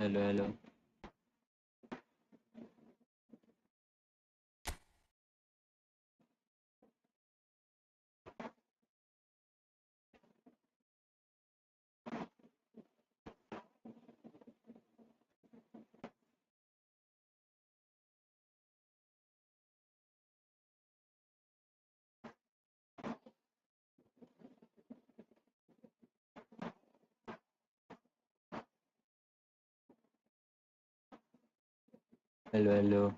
Hello, hello. Hello, hello.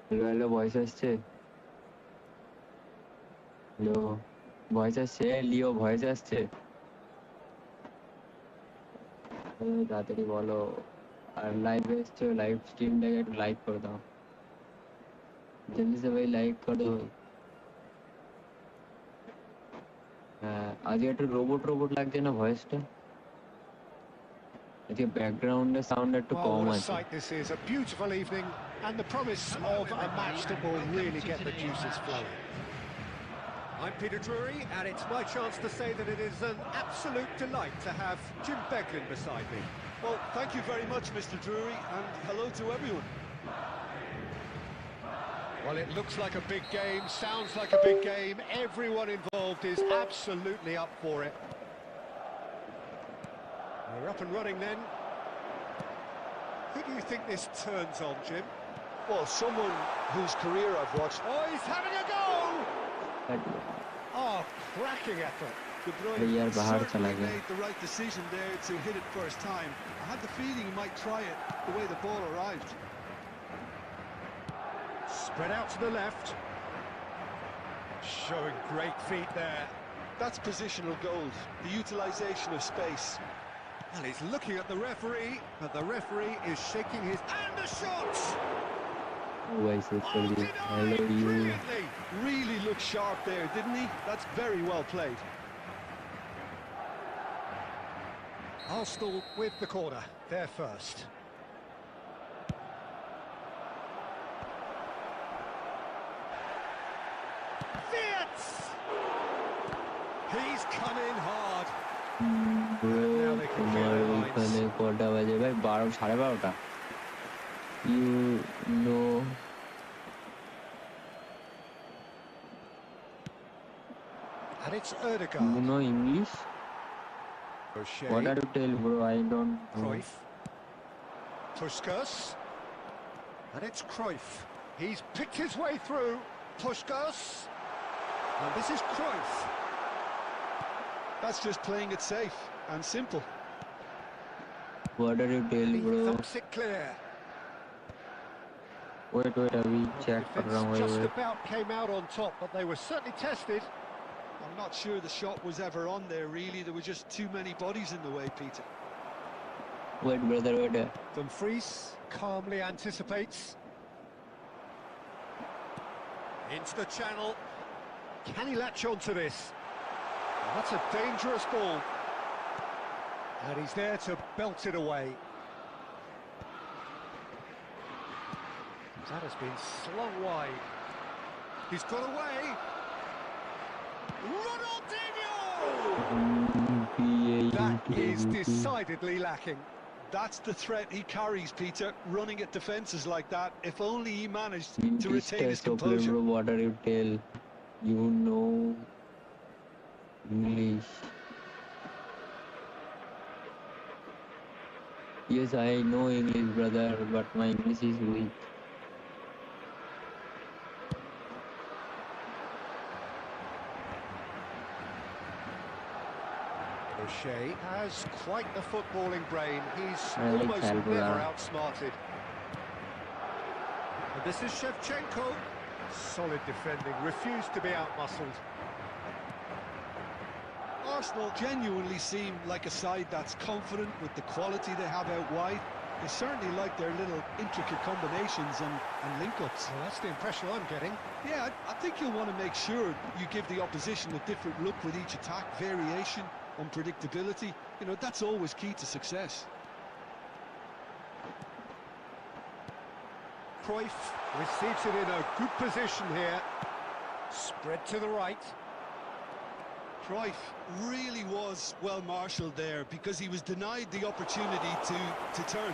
Hello voice আসছে? Hello voice আসছে? লিও voice আসছে? তাড়াতাড়ি বলো। আর লাইভে এসছো, লাইভ স্ট্রিমটাকে একটু লাইক করে দাও। जल्दी से भाई लाइक कर दो। আজকে একটু রোবট রোবট লাগছে না ভয়েসটা? আজকে ব্যাকগ্রাউন্ডের সাউন্ড একটু Well, কম what a আছে। sight this is. A beautiful evening and the promise of a match that will really get the juices flowing. I'm Peter Drury, and it's my chance to say that it is an absolute delight to have Jim Beglin beside me. Well, thank you very much, Mr. Drury, and hello to everyone. Well, it looks like a big game, sounds like a big game. Everyone involved is absolutely up for it. We're up and running then. Who do you think this turns on, Jim? Well, someone whose career I've watched. Oh, he's having a go! Oh, cracking effort. De Bruyne certainly made the right decision there to hit it first time. I had the feeling he might try it the way the ball arrived. Spread out to the left. Showing great feet there. That's positional gold, the utilisation of space. And he's looking at the referee, but the referee is shaking his... And the shot! Hello, you. Really looked sharp there, didn't he? That's very well played. Arsenal with the corner, there first. Fiat! He's come in hard. Bro, তোমার ওখানে কটা বাজে ভাই? 12, 12:30। You know. And it's Erdegaard. You know English? What are you tell, bro? I don't know. Cruyff. Puskas. And it's Cruyff. He's picked his way through. Puskas. And this is Cruyff. That's just playing it safe and simple. What are you tell, bro? He thumps it clear. Wait, अभी check कर रहा हूँ। Just about came out on top, but they were certainly tested. I'm not sure the shot was ever on there, really. There were just too many bodies in the way, Peter. Wait, brother, wait. Dumfries calmly anticipates. Into the channel. Can he latch onto this? Oh, that's a dangerous ball. And he's there to belt it away. That has been slung wide. He's got away. Ronaldinho! That is decidedly lacking. That's the threat he carries, Peter, running at defences like that. If only he managed to retain his composure. What are you tell? You know English. Yes, I know English, brother, but my English is weak. O'Shea has quite the footballing brain. He's almost never outsmarted. And this is Shevchenko. Solid defending, refused to be outmuscled. Arsenal genuinely seem like a side that's confident with the quality they have out wide. They certainly like their little intricate combinations and link-ups. Well, that's the impression I'm getting. Yeah, I think you'll want to make sure you give the opposition a different look with each attack, variation, unpredictability. You know, that's always key to success. Cruyff receives it in a good position here. Spread to the right. Cruyff really was well marshalled there because he was denied the opportunity to turn.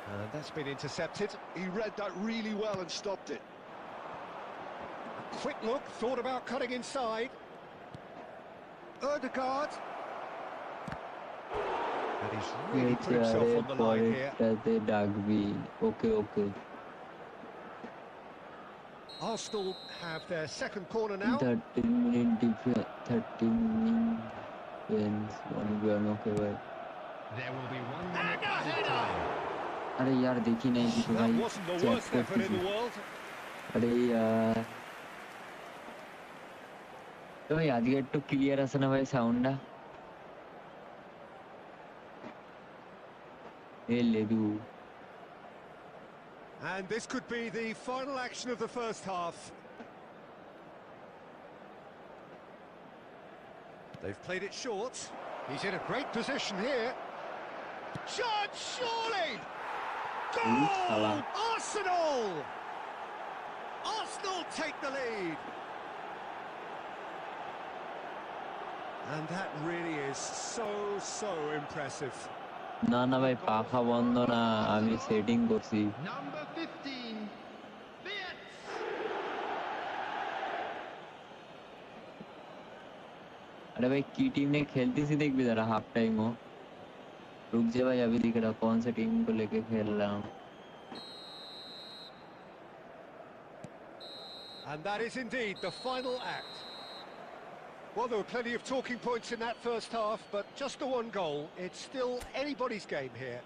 And that's been intercepted. He read that really well and stopped it. A quick look, thought about cutting inside. Erdegaard. And he's really put himself on the line here. Okay. Arsenal have their second corner now. 13 minutes wins. 1-1, okay, bye. There will be 1 minute. And a header! अरे यार देखी नहीं थी तो That भाई wasn't the check worst effort करती in थी. the world. अरे यार तो भाई आज गेट तो क्लियर असं ना भाई साऊंड हे लेदू. And this could be the final action of the first half. They've played it short. He's in a great position here. Chance, surely! Goal! Arsenal! Arsenal take the lead. And that really is so impressive. না না ভাই পাখা বন্ধ না আমি setting করছি. Number 15, Beats. अरे भाई की टीम ने खेलती सी देख भी जरा हाफ टाइम हो. रुक जा भाई अभी दिख रहा कौन सी टीम को लेके खेल रहा हूँ. And that is indeed the final act. Well, there were plenty of talking points in that first half, but just the one goal. It's still anybody's game here.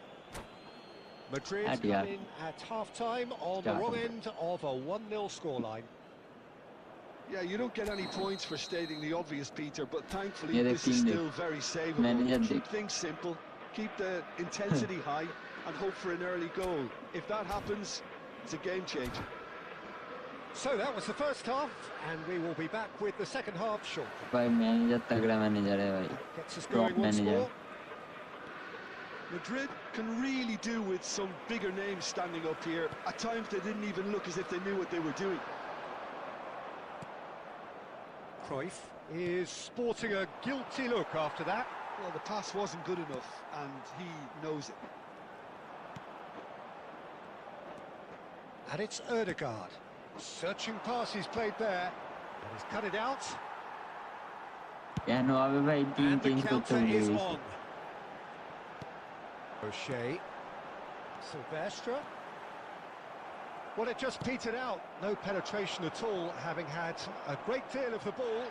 Madrid come in at half-time on the wrong end of a 1-0 scoreline. Yeah, you don't get any points for stating the obvious, Peter, but thankfully Yeah, this is still very savable. Keep things simple, keep the intensity high, and hope for an early goal. If that happens, it's a game changer. So that was the first half, and we will be back with the second half shortly. भाई manager तगड़ा manager है भाई. Gets us going once more. Madrid can really do with some bigger names standing up here. At times they didn't even look as if they knew what they were doing. Cruyff is sporting a guilty look after that. Well, the pass wasn't good enough, and he knows it. And it's Ødegaard. Searching pass he's played there, and he's cut it out. क्या no अबे भाई team And the change करते counter is होंगे. on. O'Shea. Silvestre. Well, it just petered out. No penetration at all, having had a great deal of the ball.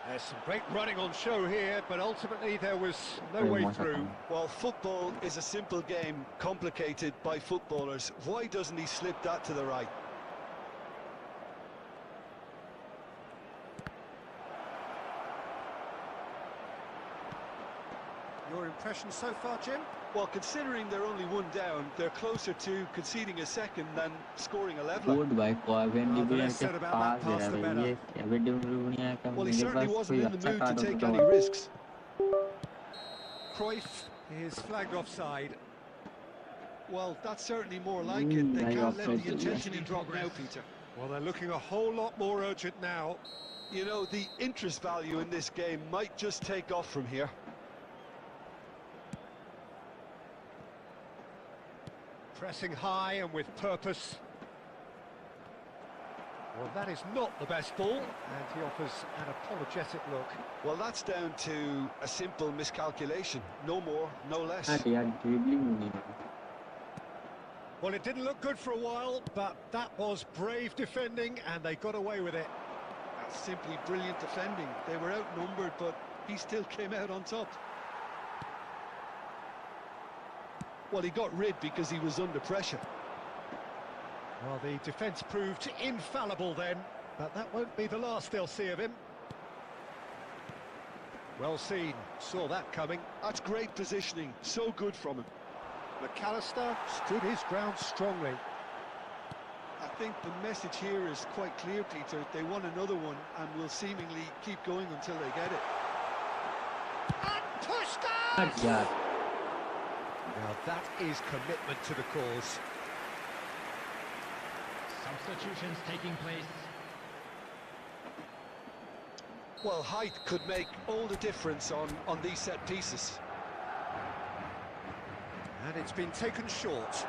There's some great running on show here, but ultimately there was no way through. Well, football is a simple game, complicated by footballers. Why doesn't he slip that to the right? Your impressions so far, Jim? Well, considering they're only one down, they're closer to conceding a second than scoring a leveler. Good भाई CoWIN The डिब्रिया less के said about pass that they pass, रहा the है better. ये Kevin डिब्रिया का Well, he मेरे certainly पास wasn't कोई in the अच्छा mood to card take होता any है. risks. Cruyff is flagged offside. Well, that's certainly more like it. They I can't let offside, the yeah. intensity drop now, Peter. Well, they're looking a whole lot more urgent now. You know, the interest value in this game might just take off from here. Pressing high and with purpose. Well, that is not the best ball, and he offers an apologetic look. Well, that's down to a simple miscalculation. No more, no less. हाँ यार dribbling नहीं. Well, it didn't look good for a while, but that was brave defending, and they got away with it. That's simply brilliant defending. They were outnumbered, but he still came out on top. Well, he got rid because he was under pressure. Well, the defence proved infallible then, but that won't be the last they'll see of him. Well seen, saw that coming. That's great positioning, so good from him. McAllister stood his ground strongly. I think the message here is quite clear, Peter. They want another one and will seemingly keep going until they get it. And pushed out! हाँ यार. Now that is commitment to the cause. Substitutions taking place. Well, height could make all the difference on these set pieces. And it's been taken short.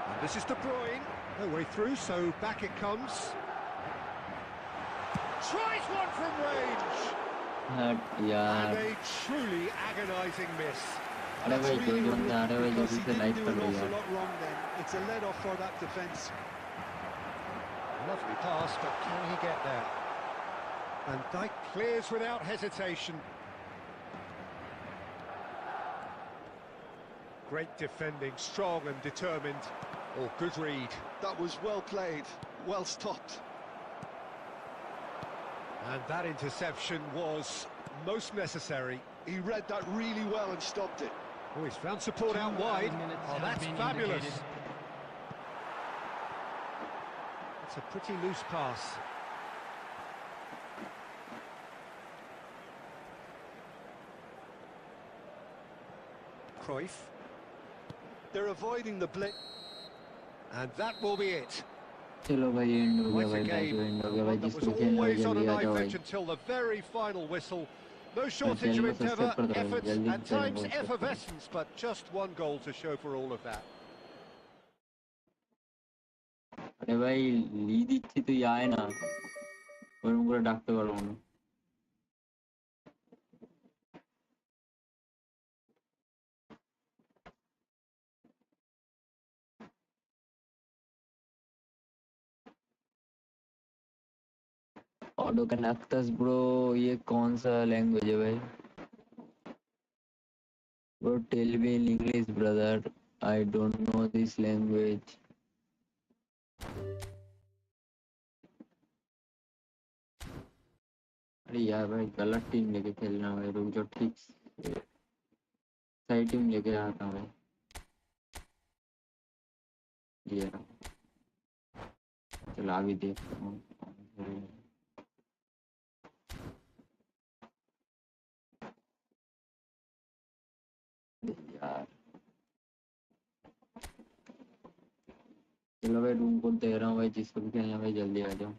And this is De Bruyne. No way through, so back it comes. Tries one from range. हाँ And यार. a truly agonising miss. अरे भाई That's कोई really बंदा आ रहा है भाई because जल्दी he से didn't लाइक do कर an लो awful यार. lot wrong then. It's a let-off for that defence. Lovely pass, but can he get there? And Dijk clears without hesitation. Great defending, strong and determined. Oh, good read. That was well played, well stopped. And that interception was most necessary. He read that really well and stopped it. Oh, he's found support out wide. Oh, that's fabulous. It's a pretty loose pass. Cruyff. They're avoiding the blitz. And that will be it. चलो भाई and हो गया Quite भाई a match game, and हो गया भाई one that was जिसको खेलना है always on a जल्दी आ knife जाओ edge भाई until the very final whistle. No मैं shortage चैनल of को सब्सक्राइब endeavour, कर दो भाई effort, जल्दी and चैनल times को subscribe effervescence, but just one goal to show for all of that. अरे भाई लीड इच्छी तो आए ना और उनको डाकते वालों ने ऑटो कनेक्टर्स ब्रो ये कौन सा लैंग्वेज है भाई bro tell me in English brother I don't know this language अरे यार भाई गलत टीम लेके खेलना भाई रुक जाओ ठीक सही टीम लेके आता हूँ भाई ये रहा चला भी देखता हूँ यार चलो भाई रूम को दे रहा हूँ भाई जिसको भी खेलना भाई जल्दी आ जाओ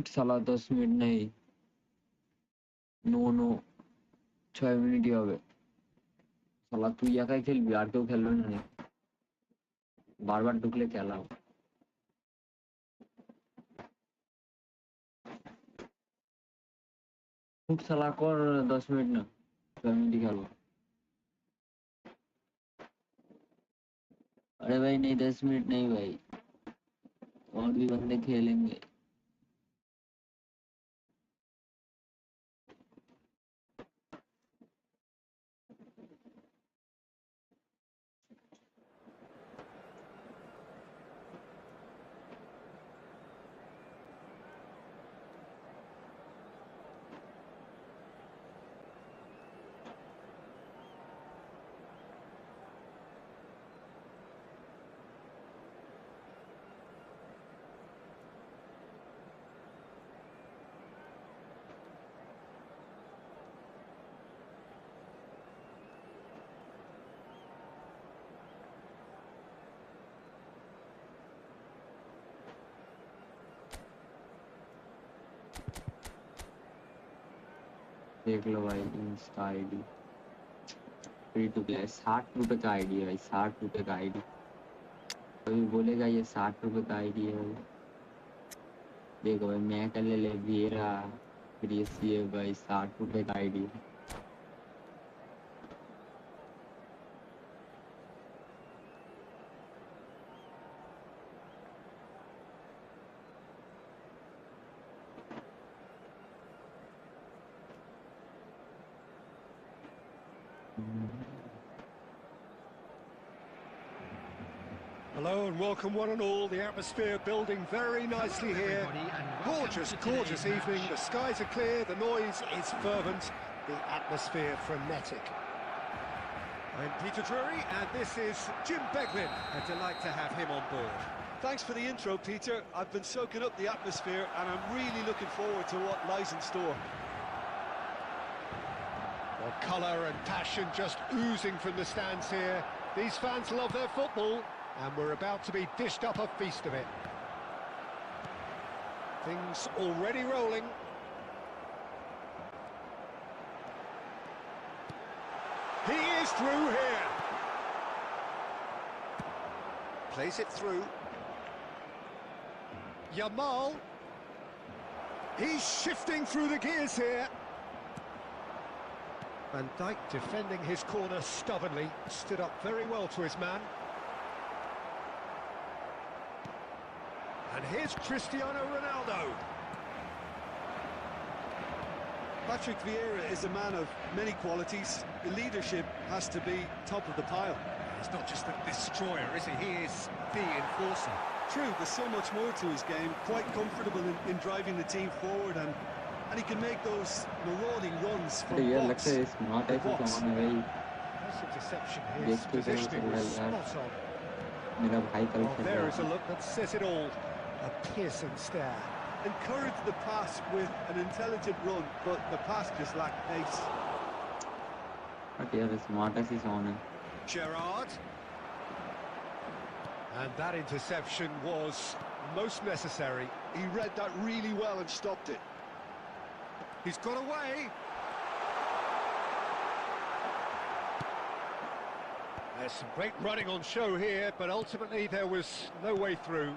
साला 10 मिनट नहीं 6 मिनट ही हो गए साला तू या क्या खेल बिहार क्यों खेल रहे नहीं बार बार ढुकले खेला खूब साला कर 10 मिनट ना 6 मिनट ही खेलो अरे भाई नहीं 10 मिनट नहीं भाई और भी बंदे खेलेंगे देख लो भाई insta ID free to play 60 रुपए का आईडी है भाई 60 रुपए का आईडी कोई बोलेगा ये 60 रुपए का आईडी है भाई देखो भाई मैं कर ले वेरा फिर ये सी है भाई 60 रुपए का आईडी है Hello and welcome one and all. The atmosphere building very nicely here. Gorgeous, gorgeous evening. The skies are clear, the noise is fervent, the atmosphere frenetic. I'm Peter Drury and this is Jim Beglin. A delight to have him on board. Thanks for the intro, Peter. I've been soaking up the atmosphere and I'm really looking forward to what lies in store. Well, colour and passion just oozing from the stands here. These fans love their football. And we're about to be dished up a feast of it. Things already rolling. He is through here. Plays it through. Yamal. He's shifting through the gears here. Van Dijk defending his corner stubbornly. Stood up very well to his man. And here's Cristiano Ronaldo. Patrick Vieira is a man of many qualities. The leadership has to be top of the pile. He's not just a destroyer, is he? He is the enforcer. True, there's so much more to his game. Quite comfortable in driving the team forward, and he can make those marauding runs from box to box. That's a deception. His positioning was spot on. Oh, there is a look that says it all. A piercing stare. Encouraged the pass with an intelligent run, but the pass just lacked pace. Gerrard. And that interception was most necessary. He read that really well and stopped it. He's got away. There's some great running on show here, but ultimately there was no way through.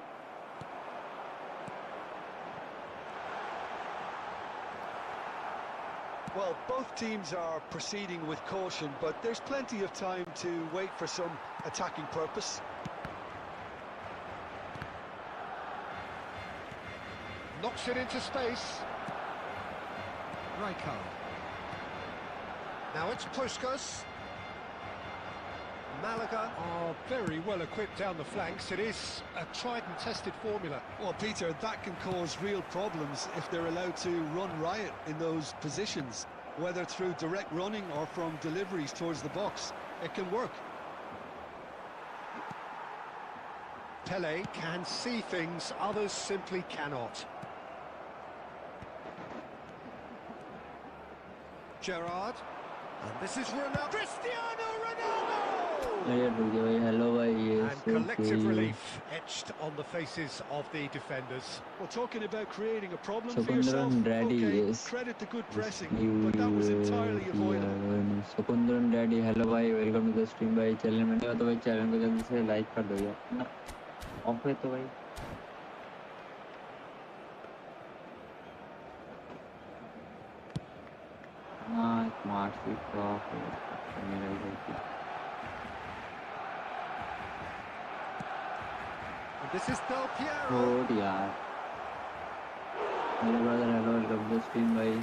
Well, both teams are proceeding with caution, but there's plenty of time to wait for some attacking purpose. Knocks it into space. Rijkaard. Now it's Puskas. Malaga are very well equipped down the flanks. It is a tried and tested formula. Well, Peter, that can cause real problems if they're allowed to run riot in those positions, whether through direct running or from deliveries towards the box. It can work. Pele can see things others simply cannot. Gerrard, and this is Ronaldo. Cristiano Ronaldo! And collective relief etched on the faces of the defenders. Well, talking about creating a problem for yourself, okay, credit the good pressing, but that was entirely avoidable. Sukundran Daddy, hello bhai, welcome to the stream bhai. Channel में नहीं हो तो भाई channel को जल्दी से like कर दो यार ना, ऑफ है तो भाई ना, स्मार्ट सीट ऑफ है मेरा इधर. This is Del Piero. Oh यार, मेरे brother hello, welcome to the stream भाई.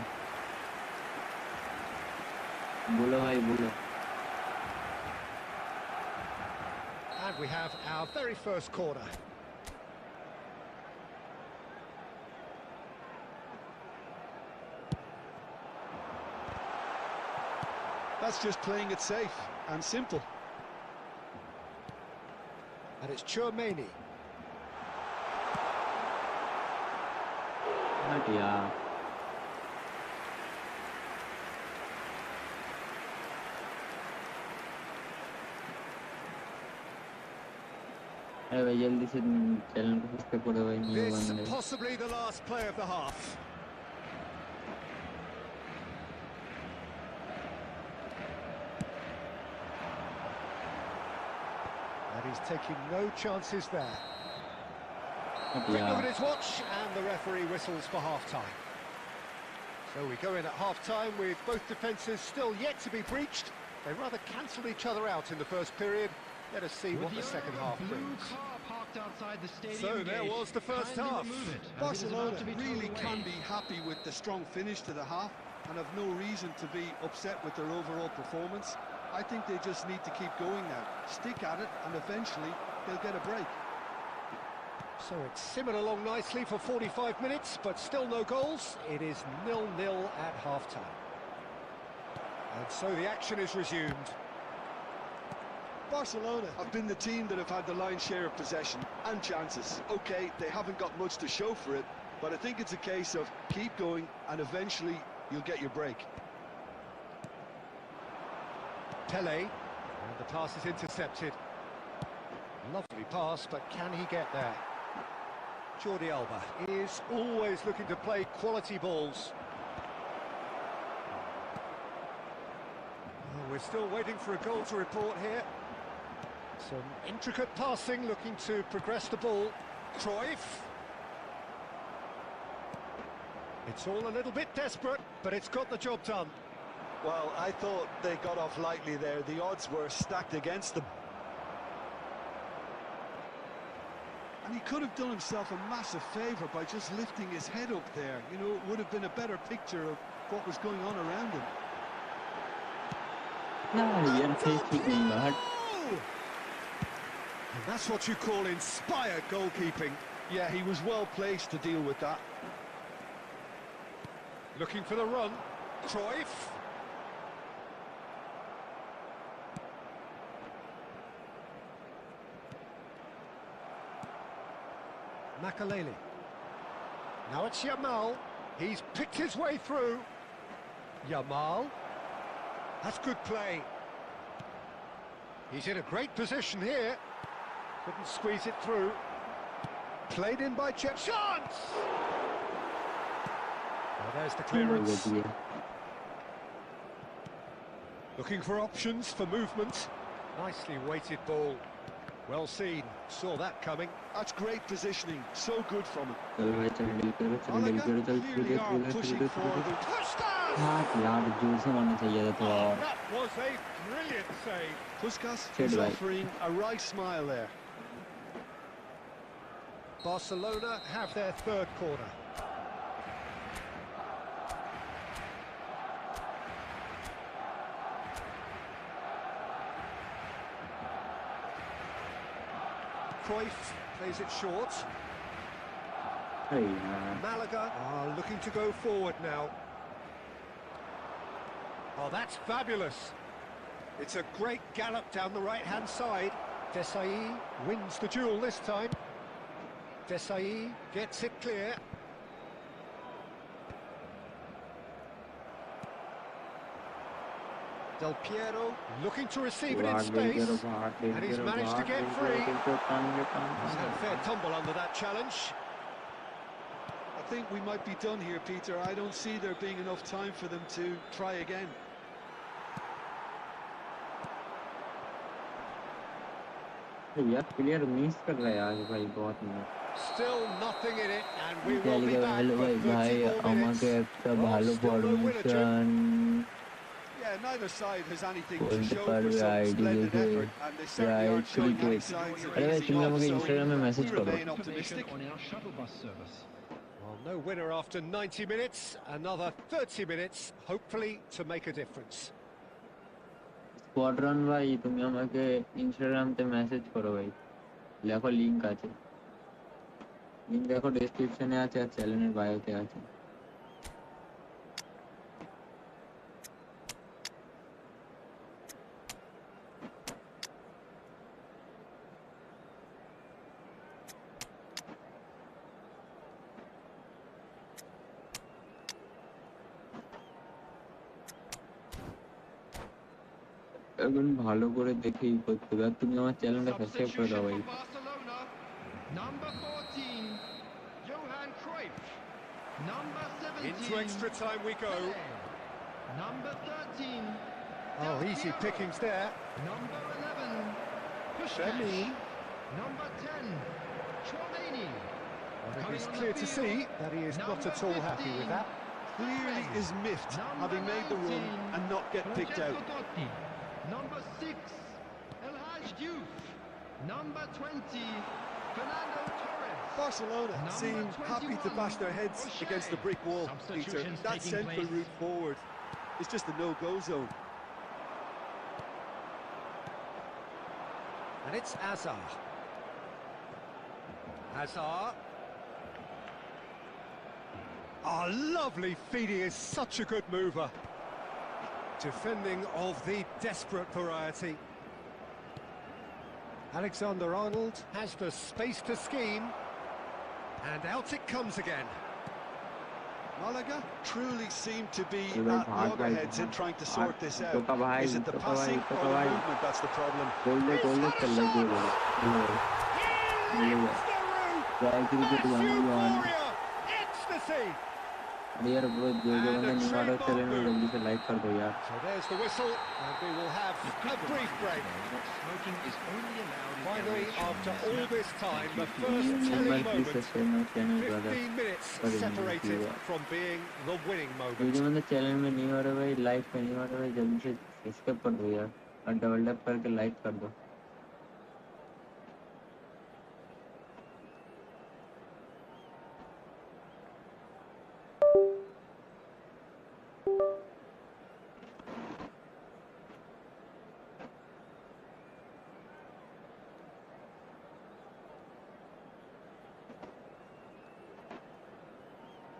बोलो भाई बोलो. And we have our very first corner. That's just playing it safe and simple. And it's Tchouaméni. यार अरे भाई जल्दी से चैनल को सब्सक्राइब करो भाई. न्यू बंदे. This possibly the last play of the half. And he's taking no chances there. Quick look at his watch, and the referee whistles for half-time. So we go in at half-time with both defences still yet to be breached. They rather cancelled each other out in the first period. Let us see what the second half brings. So there was the first half. Barcelona really can be happy with the strong finish to the half and have no reason to be upset with their overall performance. I think they just need to keep going now, stick at it, and eventually they'll get a break. So it's simmered along nicely for 45 minutes, but still no goals. It is 0-0 at half-time. And so the action is resumed. Barcelona have been the team that have had the lion's share of possession and chances. Okay, they haven't got much to show for it, but I think it's a case of keep going and eventually you'll get your break. Pele, and the pass is intercepted. Lovely pass, but can he get there? Jordi Alba is always looking to play quality balls. We're still waiting for a goal to report here. Some intricate passing, looking to progress the ball. Cruyff. It's all a little bit desperate, but it's got the job done. Well, I thought they got off lightly there. The odds were stacked against them. And he could have done himself a massive favour by just lifting his head up there. You know, it would have been a better picture of what was going on around him. And that's what you call inspired goalkeeping. Yeah, he was well placed to deal with that. Looking for the run. Cruyff. Makaleli. Now it's Yamal. He's picked his way through. Yamal. That's good play. He's in a great position here. Couldn't squeeze it through. Played in by Chep. Chance! Well, there's the clearance. Looking for options for movement. Nicely weighted ball. Well seen. Saw that coming. That's great positioning. So good from him. Clearly are pushing forward. Puskas! That was a brilliant save. Puskas is offering a wry smile there. Barcelona have their third corner. Cruyff plays it short. Malaga are looking to go forward now. Oh, that's fabulous. It's a great gallop down the right-hand side. Desai wins the duel this time. Desai gets it clear. Del Piero looking to receive it in space, and he's managed to get free. He's had a fair tumble under that challenge. I think we might be done here, Peter. I don't see there being enough time for them to try again. Still nothing in it, and we will be back for 34 minutes. Yeah, neither side has anything to show for some splendid effort, and they certainly aren't showing any signs of easing off, so we remain optimistic. Well, no winner after 90 minutes, another 30 minutes, hopefully to make a difference. Squadron ভাই তুমি আমাকে ইনস্টাগ্রামতে message করো ভাই, লেখো link আছে, link দেখো ডেসক্রিপশনে আছে আর চ্যানেলের বায়োতে আছে। এখন ভালো করে দেখেই করতে হবে, আর তুমি আমার চ্যানেলটা সাবস্ক্রাইব করে দাও ভাই। Number 14, Johan Cruyff. Number 17, Into extra time we go. Number 13, Oh, easy pickings there. Number 11, Femi. Number 10, Chouameni. Well, it's clear to see that he is not at all happy with that. Clearly is miffed, having made the run and not get picked out. Number 6, El Hadj Diouf. Number 20, Fernando Torres. Barcelona seem happy to bash their heads against the brick wall, Peter. That central route forward is just a no-go zone. And it's Hazard. Hazard. Oh, lovely feed. He is such a good mover. Defending of the desperate variety. Alexander-Arnold has the space to scheme. And out it comes again. Malaga truly seem to be at loggerheads in trying to sort this out. Is it the passing or the movement that's the problem? Ecstasy! अरे यार bro, जो And बंदा a नहीं मार रहा channel trademark में move. जल्दी से लाइक कर दो यार. So there's the whistle, and we will have a brief break. Smoking is only allowed in Finally, areas shown after in this all map. this time, the You first telling please moment, subscribe my channel, brother. 15 minutes Sorry, separated YouTuber. from being the winning जो moment. बंदा channel में नहीं हो रहा भाई, like पे नहीं हो रहा भाई, जल्दी से सब्सक्राइब कर दो यार और डबल टैप करके लाइक कर दो.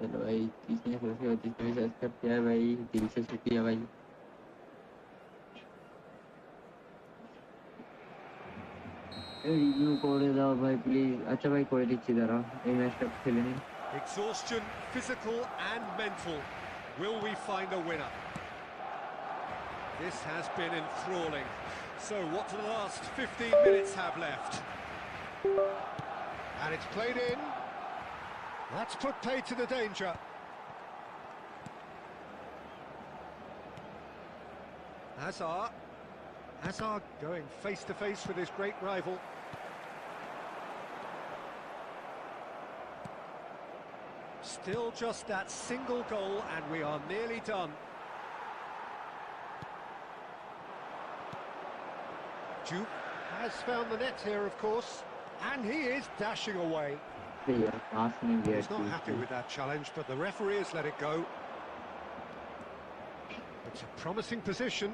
चलो भाई, जिसने सब्सक्राइब किया है भाई, दिल से शुक्रिया भाई. रिव्यू করে দাও ভাই প্লিজ. আচ্ছা ভাই, করে দিচ্ছি, দাঁড়াও, এই ম্যাচটা খেলে নিই. Exhaustion, physical and mental. Will we find a winner? This has been enthralling. So what do the last 15 minutes have left? And it's played in. That's put pay to the danger. Hazard going face to face with his great rival. Still just that single goal and we are nearly done. Jupe has found the net here, of course, and he is dashing away. यार पास नहीं गया. He's not happy with that challenge, but the referee has let it go. It's a promising position.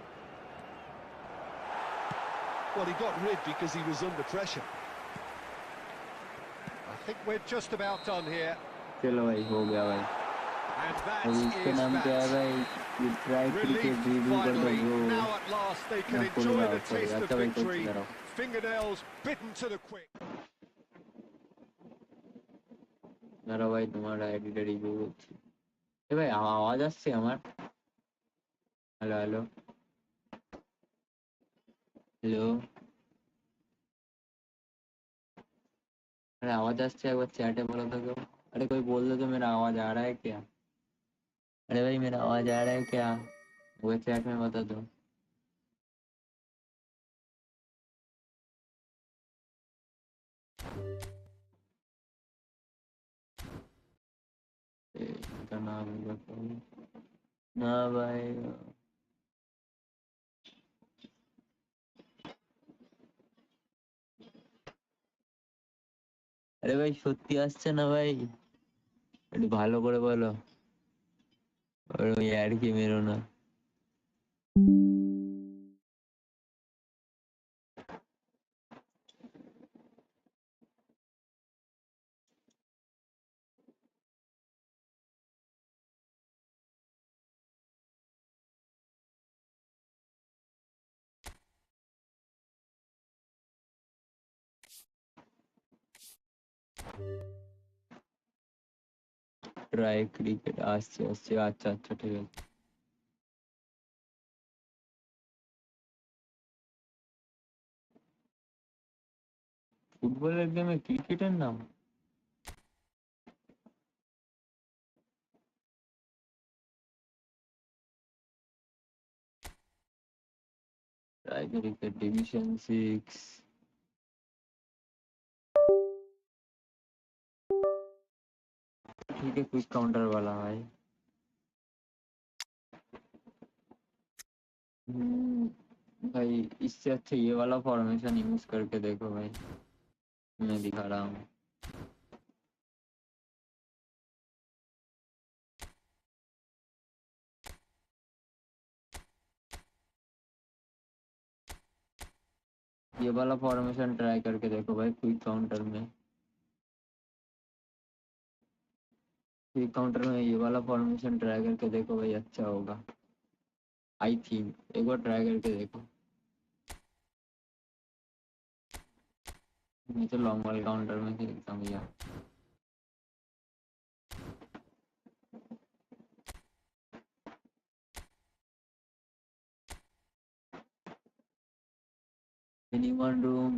Well, he got rid because he was under pressure. I think we're just about done here. चलो भाई, हो गया भाई. And that और इसका is नाम क्या है that. भाई? You try Relief cricket review कर दो finally. Bro. Now at last they can मैं खोल enjoy रहा the हूँ, sorry. taste of अच्छा भाई, कोई victory. चला रहा हूँ. Fingernails bitten to the quick. मेरा भाई तुम्हारा एडिटर रिव्यू করছি. এ ভাই, আওয়াজ আসছে আমার? Hello hello hello. अरे आवाज আসছে, একবার চ্যাটে বলো तो क्यों? अरे कोई बोल दो तो मेरा आवाज आ रहा है क्या? अरे भाई, मेरा आवाज आ रहा है क्या? वो चैट में बता दो. इनका नाम बताओ ना भाई. আরে ভাই, সত্যি আসছে না ভাই? একটু ভালো করে বলো. আর ওই আর কি মেরো না. ট্রাই ক্রিকেট আসছে আসছে. আচ্ছা আচ্ছা, ঠিক আছে. ফুটবলের গেমে ক্রিকেটের নাম? Try cricket division 6. ठीक है, क्विक काउंटर वाला भाई. भाई, इससे अच्छा ये वाला फॉर्मेशन यूज करके देखो भाई, मैं दिखा रहा हूँ. ये वाला फॉर्मेशन ट्राई करके देखो भाई, क्विक काउंटर में. क्विक काउंटर में ये वाला फॉर्मेशन ट्राई करके देखो भाई, अच्छा होगा. आई थिंक एक बार ट्राई करके देखो. मैं तो लॉन्ग बॉल काउंटर में खेलता हूँ यार. Anyone room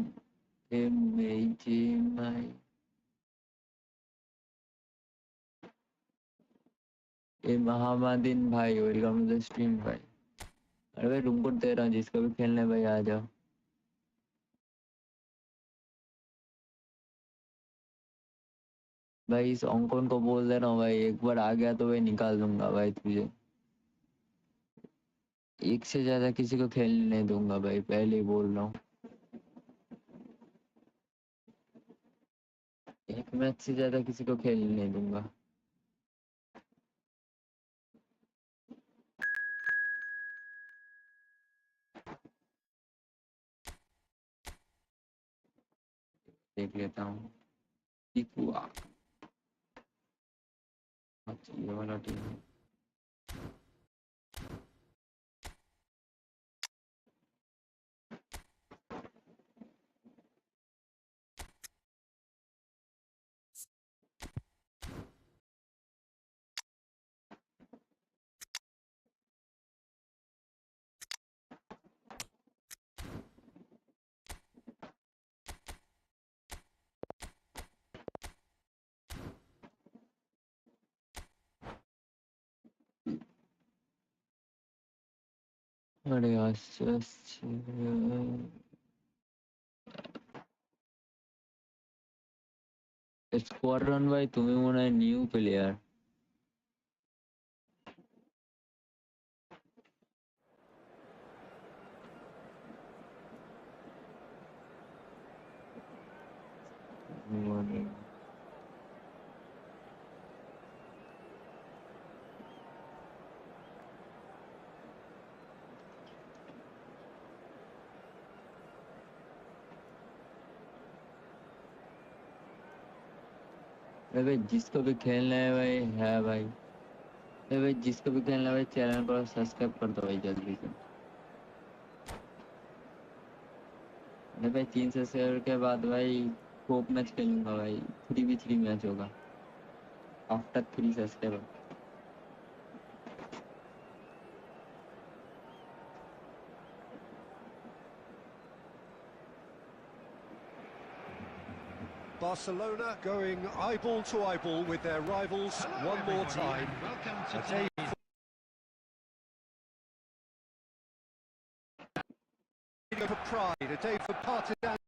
MHMI. ए महामादिन भाई वेलकम टू द स्ट्रीम भाई। अरे भाई रूम कोड दे रहा हूँ, जिसको भी खेलना है भाई आ जाओ। भाई इस अंकन को बोल दे रहा हूँ भाई, एक बार आ गया तो भाई निकाल दूंगा भाई तुझे। एक से ज्यादा किसी को खेलने नहीं दूंगा भाई, पहले ही बोल रहा हूँ। एक मैच से ज्यादा किसी को खेलने नहीं दूंगा। देख लेता हूँ। अच्छा ये वाला टीम है। अरे अच्छा स्क्वाड्रन भाई तुम्हें मने হয় নিউ প্লেয়ার। अरे भाई जिसको भी खेलना है भाई है भाई। अरे भाई जिसको भी खेलना है भाई चैनल को सब्सक्राइब कर दो भाई जल्दी से। अरे भाई 3 सब्सक्राइबर के बाद भाई होप मैच खेलूंगा भाई, 3v3 मैच होगा after 3 subscriber. Barcelona going eyeball to eyeball with their rivals one more time. Welcome A to day for pride, a day for partisan,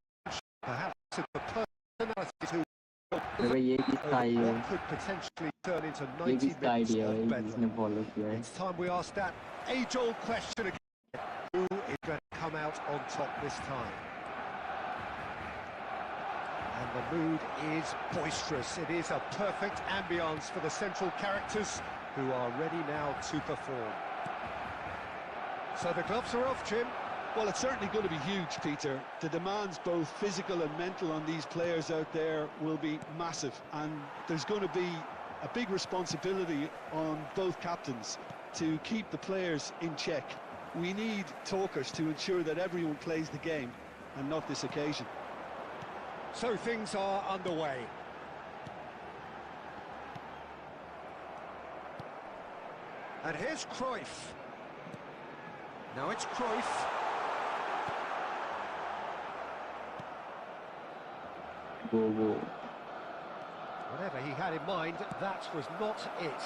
perhaps of the personalities who अरे भाई ये किसका आई है? what could potentially turn into ये 90 किसका minutes idea of भाई जिसने bedlam. Follow किया है? It's time we ask that age-old question again. Who is going to come out on top this time? And the mood is boisterous. It is a perfect ambience for the central characters who are ready now to perform. So the gloves are off, Jim. Well, it's certainly going to be huge, Peter. The demands, both physical and mental, on these players out there will be massive, and there's going to be a big responsibility on both captains to keep the players in check. We need talkers to ensure that everyone plays the game, and not this occasion. So things are underway. And here's Cruyff. Now it's Cruyff. वो Whatever he had in mind, that was not it.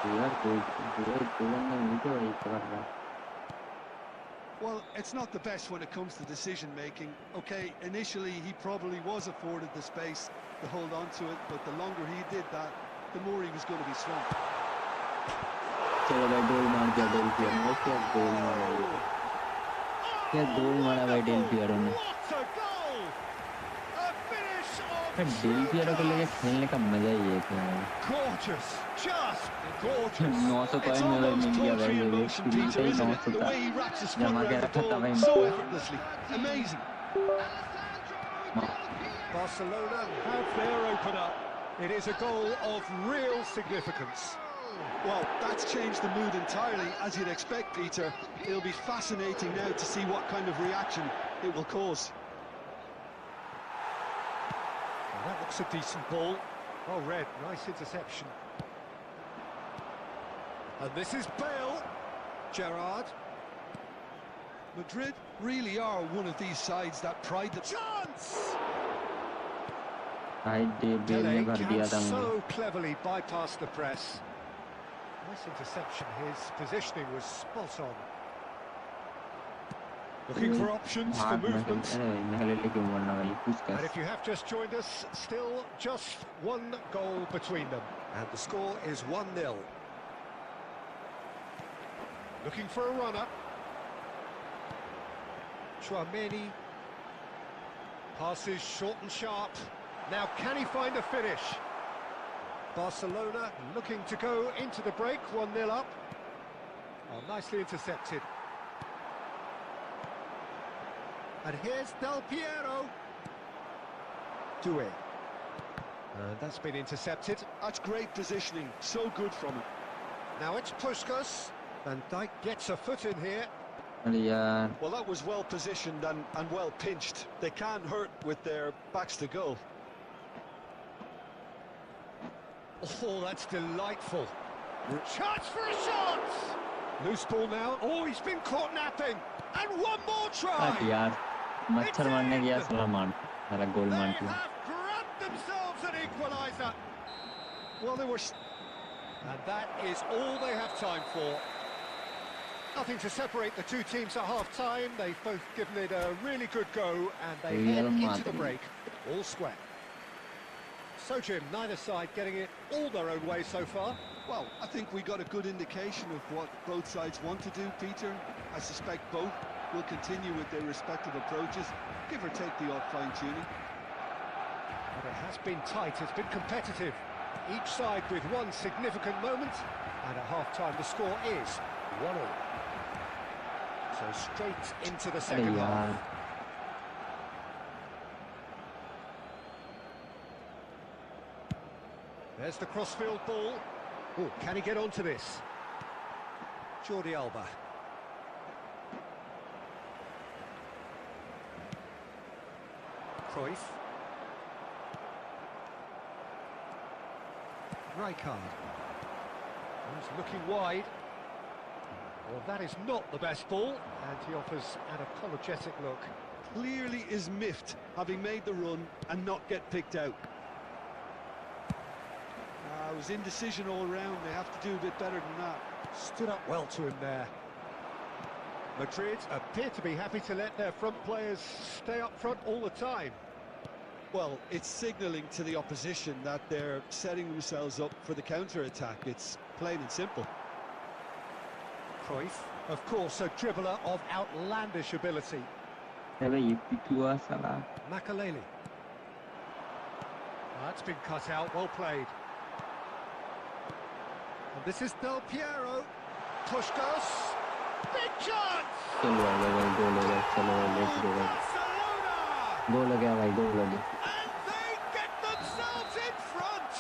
यार गोल नहीं तो वही कर रहा। Well, it's not the best when it comes to decision-making. Okay, initially he probably was afforded the space to hold on to it, but the longer he did that, the more he was going to be swamped. चलो भाई गोल मार दिया Del Piero ने। क्या गोल मारा ये? क्या गोल मारा भाई डेल पियरो ने? What a goal! A finish फिर of डेल पियरो को लेके खेलने का मजा ही है क्या? gorgeous, just gorgeous. 900 It's coin में भाई almost मिल गया poetry भाई, in ये motion, फ्री Peter, पे isn't it? 900 The था way he wraps his foot जमा के around the रखा था ball भाई। so effortlessly. Amazing. Barcelona have their opener. It is a goal of real significance. Well, that's changed the mood entirely, as you'd expect, Peter. It'll be fascinating now to see what kind of reaction it will cause. Well, that looks a decent ball. Well read, nice interception. And this is Bale. Gerrard. Madrid really are one of these sides that pride themselves. Chance! भाई bell ने Pele भर can दिया था मुझे। so cleverly bypass the press. Nice interception, his positioning was spot on. Looking for options for हाथ में movement. अरे मैं खाली लेके बोलना भाई कुछ And कर। if you have just joined us, still just one goal between them. And the score is 1-0. Looking for a runner. Chouameni. Passes short and sharp. Now can he find a finish? Barcelona looking to go into the break, 1-0 up. Oh, nicely intercepted. And here's Del Piero. Doué. And that's been intercepted. That's great positioning, so good from him. Now it's Puskas. Van Dijk gets a foot in here. अरे यार Well, that was well positioned and well pinched. They can't hurt with their backs to goal. Oh, that's delightful. Chance for a shot! Loose ball now. Oh, he's been caught napping. And one more try! यार मच्छर मारने गया साला मार साला गोल They मार दिया। have grabbed themselves an equaliser. Well, they were... And that is all they have time for. Nothing to separate the two teams at half-time. They've both given it a really good go, and they head into the break. All square. So, Jim, neither side getting it all their own way so far. Well, I think we got a good indication of what both sides want to do, Peter. I suspect both will continue with their respective approaches, give or take the odd fine-tuning. But it has been tight, it's been competitive. Each side with one significant moment, and at half-time the score is 1-1. So straight into the second half. There's the crossfield ball. Oh, can he get onto this? Jordi Alba. Cruyff. Rijkaard. He's looking wide. Well, that is not the best ball, and he offers an apologetic look. Clearly is miffed, having made the run and not get picked out. It was indecision all round. They have to do a bit better than that. Stood up well to him there. Madrid appear to be happy to let their front players stay up front all the time. Well, it's signalling to the opposition that they're setting themselves up for the counter-attack. It's plain and simple. Cruyff, of course, a dribbler of outlandish ability. Makaleli. That's been cut out, well played. And this is Del Piero. Puskas. Big chance! Barcelona! And they get themselves in front!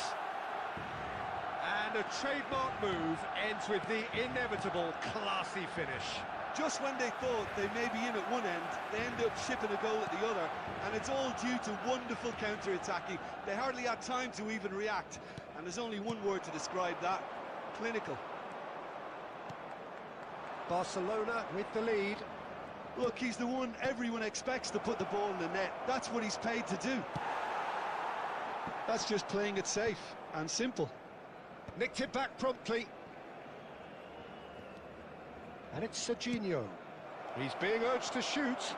And a trademark move ends with the inevitable classy finish. Just when they thought they may be in at one end, they end up shipping a goal at the other, and it's all due to wonderful counter-attacking. They hardly had time to even react, and there's only one word to describe that: clinical. Barcelona with the lead. Look, he's the one everyone expects to put the ball in the net. That's what he's paid to do. That's just playing it safe and simple. Nicked it back promptly. And it's Serginho. He's being urged to shoot.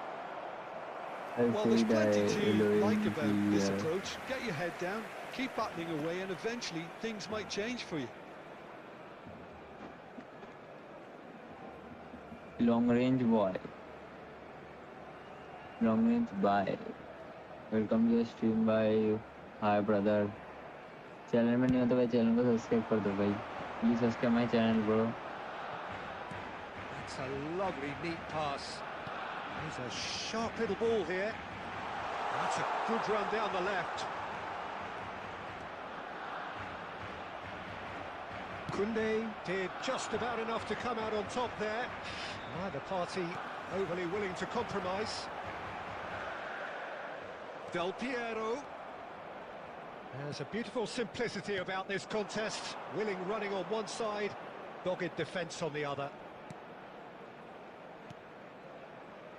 Well, there's plenty to like about this approach. Get your head down, keep battling away, and eventually things might change for you. Long range boy. Long range boy. Welcome to the stream by hi brother. Channel में नहीं हो तो भाई channel को subscribe कर दो भाई. Please subscribe my channel, bro. That's a lovely, neat pass. There's a sharp little ball here. That's a good run down the left. Koundé did just about enough to come out on top there. Neither party overly willing to compromise. Del Piero. There's a beautiful simplicity about this contest. Willing running on one side, dogged defence on the other.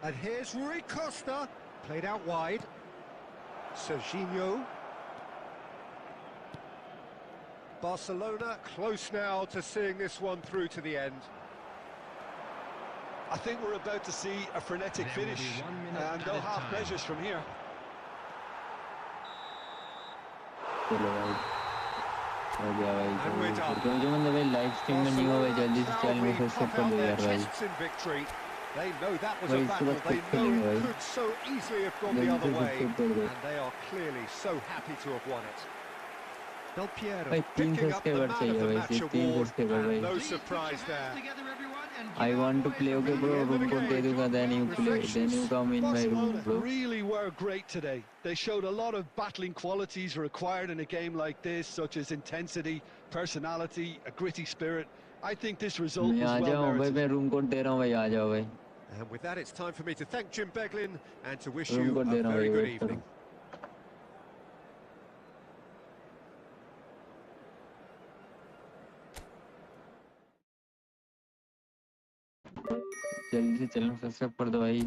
And here's Rui Costa, played out wide. Serginho. Barcelona close now to seeing this one through to the end. I think we're about to see a frenetic There will be finish, 1 minute and at no a half time. measures from here. चलो भाई हो गया भाई And we're done. जो जो बंदे भाई live stream में नहीं हो भाई जल्दी से चैनल को Barcelona सब्सक्राइब puff कर out दो their यार भाई chests in victory. They know that was a भाई इसके battle. बाद They कुछ know खेलेंगे it भाई could so easily have gone the जल्दी other से way, सब्सक्राइब कर दो and they are clearly so happy to have won it. Del Piero भाई 3 picking up the subscriber man of चाहिए the भाई match सिर्फ 3 award, सब्सक्राइबर and भाई no Please put your surprise hands there. together, everyone, and I give our want to boys play a okay round bro of End of room the code they game. दूंगा then you play then Reflections. you come in my room Barcelona bro Really were great today. They showed a lot of battling qualities required in a game like this, such as intensity, personality, a gritty spirit. I think this result मैं was uh well जाऊँ भाई merited. मैं room code दे रहा हूँ भाई आ जाओ भाई And with that, it's time for me to thank Jim Beglin and to wish room you code a दे रहा हूँ very भाई good वेट करो evening. जल्दी से चैनल सब्सक्राइब कर दो भाई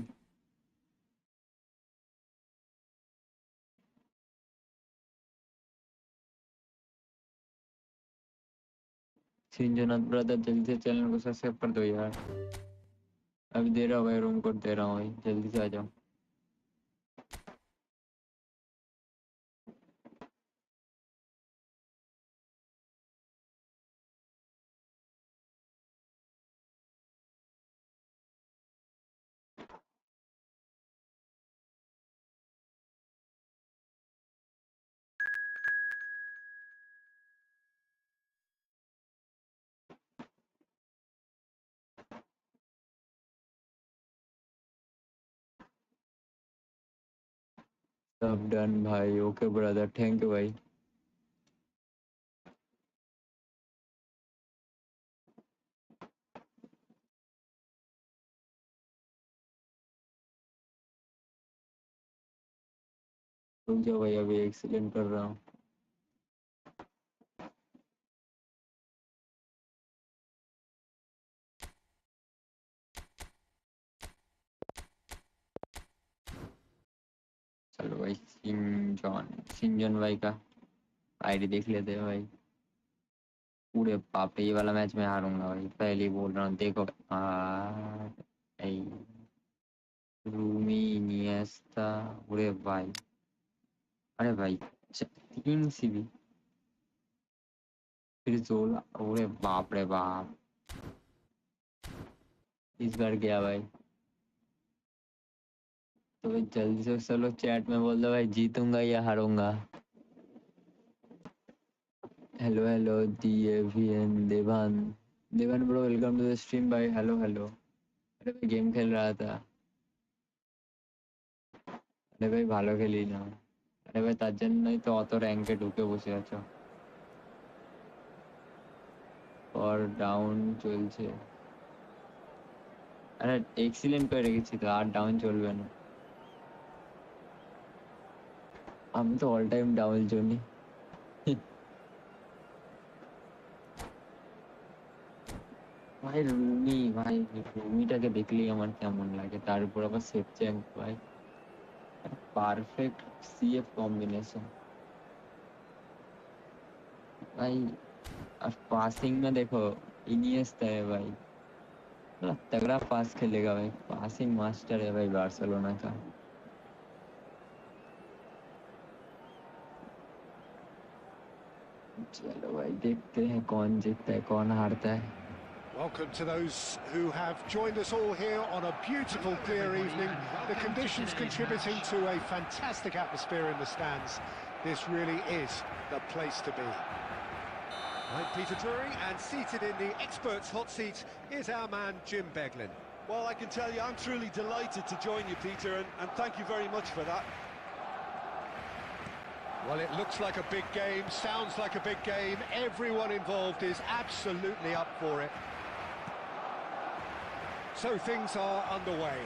सिंजनाथ ब्रदर जल्दी से चैनल को सब्सक्राइब कर दो यार अभी दे रहा हूँ भाई रूम कोड दे रहा हूँ भाई जल्दी से आ जाओ सब डन भाई ओके ब्रदर थैंक यू भाई रुक जाओ भाई अभी एक्सीलेंट कर रहा हूँ चलो भाई सिंजन भाई का आईडी देख लेते हैं भाई पूरे बाप रे ये वाला मैच में हारूंगा भाई पहले ही बोल रहा हूँ देखो रूमी निएस्ता पूरे भाई अरे भाई 3 सीबी फिर जोला अरे बाप रे बाप इस बार गया भाई तो भाई जल्दी से चलो चैट में बोल दो भाई जीतूंगा या हारूंगा हेलो हेलो डीएवीएन Devan Devan bro welcome to the stream भाई हेलो हेलो अरे भाई गेम खेल रहा था अरे भाई ভালো খেলি না আরে ভাই তার জন্যই তো অত র্যাঙ্কে ঢুকে বসে আছো और ডাউন চলছে আরে এক্সিলেন্ট করে রেখেছি তো আর ডাউন চলবে না আমি তো অল টাইম ডাউন জোনে ভাই রুমিটাকে দেখলেই আমার কেমন লাগে তার উপর আবার সেফ চ্যাঙ্ক ভাই পারফেক্ট सीएफ कॉम्बिनेशन भाई और पासिंग में देखो इनिएस्टा है भाई बड़ा तगड़ा पास खेलेगा भाई पासिंग मास्टर है भाई बार्सिलोना का चलो भाई देखते हैं कौन जीतता है कौन हारता है Welcome to those who have joined us all here on a beautiful clear evening. The conditions contributing to a fantastic atmosphere in the stands. This really is the place to be. I'm Peter Drury, and seated in the experts' hot seat is our man Jim Beglin. Well, I can tell you, I'm truly delighted to join you, Peter, and thank you very much for that. Well, it looks like a big game, sounds like a big game. Everyone involved is absolutely up for it. So things are underway.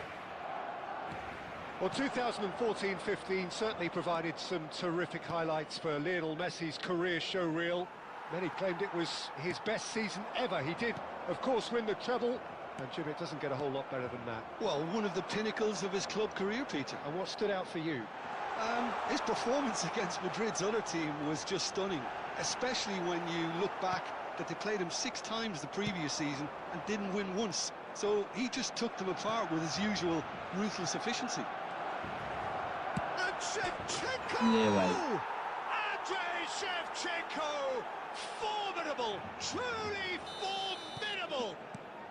Well, 2014-15 certainly provided some terrific highlights for Lionel Messi's career showreel. Many claimed it was his best season ever. He did, of course, win the treble, and Jim, it doesn't get a whole lot better than that. Well, one of the pinnacles of his club career, Peter. And what stood out for you? His performance against Madrid's other team was just stunning, especially when you look back that they played him 6 times the previous season and didn't win once. So he just took them apart with his usual ruthless efficiency. And Shevchenko! Yeah, right. Andrei Shevchenko! Formidable! Truly formidable!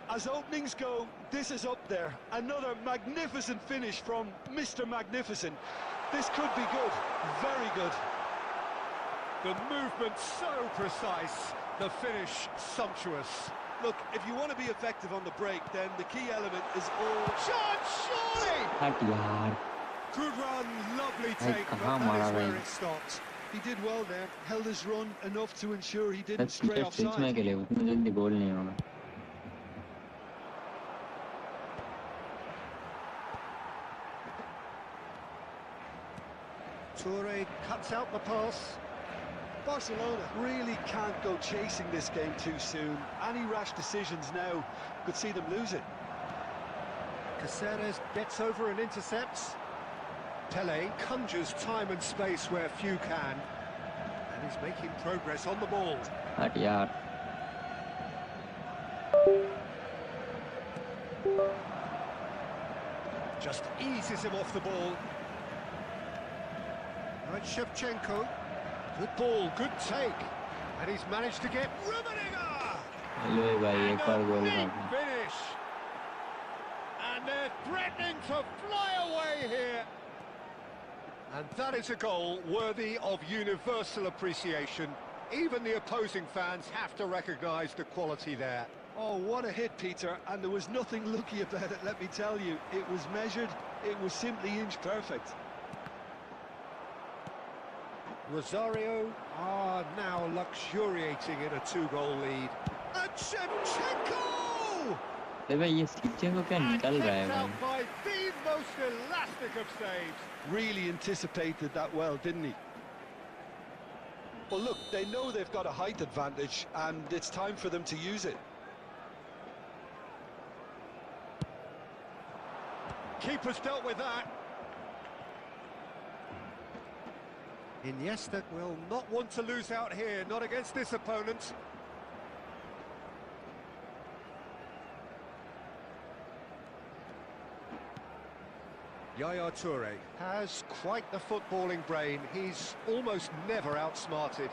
As openings go, this is up there. Another magnificent finish from Mr. Magnificent. This could be good, very good. The movement so precise, the finish sumptuous. Look, if you want to be effective on the break, then the key element is all... Shot, surely! हट यार Good run, lovely भाई take, but कहाँ that मारा is where भाई it stopped. He did well there, held his run enough to ensure he बस didn't stray पीछे switch में offside. के लिए उतना जल्दी गोल नहीं होगा Toure cuts out the pass. Barcelona really can't go chasing this game too soon. Any rash decisions now could see them lose it. Caceres gets over and intercepts. Pele conjures time and space where few can. And he's making progress on the ball. हट यार Just eases him off the ball. Right, Shevchenko. Good ball, good take. And he's managed to get Rummenigge! Hello भाई एक और गोल Big मारना finish. And they're threatening to fly away here. And that is a goal worthy of universal appreciation. Even the opposing fans have to recognise the quality there. Oh, what a hit, Peter, and there was nothing lucky about it, let me tell you. It was measured, it was simply inch perfect. Rosario are now luxuriating in a 2-goal lead. And Shevchenko! अरे भाई ये switching को क्या And निकल रहा है kept भाई out by the most elastic of saves. Really anticipated that well, didn't he? Well, look, they know they've got a height advantage, and it's time for them to use it. Keeper's dealt with that. Iniesta will not want to lose out here, not against this opponent. Yaya Toure has quite the footballing brain. He's almost never outsmarted.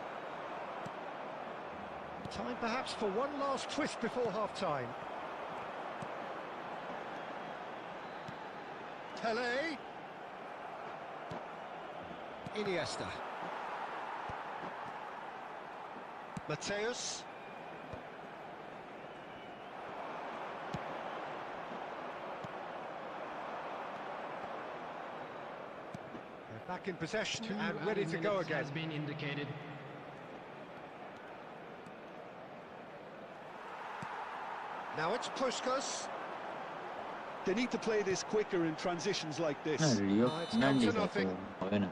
Time perhaps for one last twist before half-time. Pele. Iniesta. Mateus. They're back in possession and ready to go again. Has been indicated. Now it's Puskas. They need to play this quicker in transitions like ना this. Rio it's come to Fernandez है nothing. तो होगा ना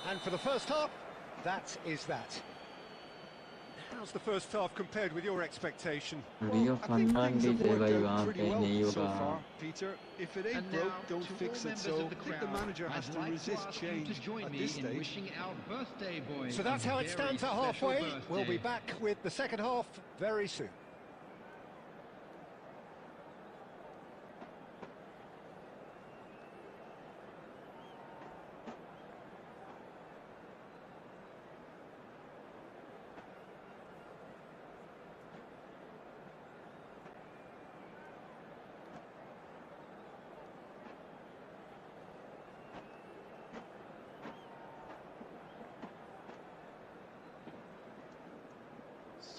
And for the first half, that is that. How's the first half compared with your expectation? Rio I think things Fernandez have है worked भाई out वहाँ pretty पे well नहीं so होगा far, Peter. If it ain't And broke, now, don't to fix all it. members So of the I think the crowd, manager has I'd to like resist ask you change to join at me this in stage. wishing our birthday boy So that's a how it very stands at special halfway. We'll be birthday. back with the second half very soon.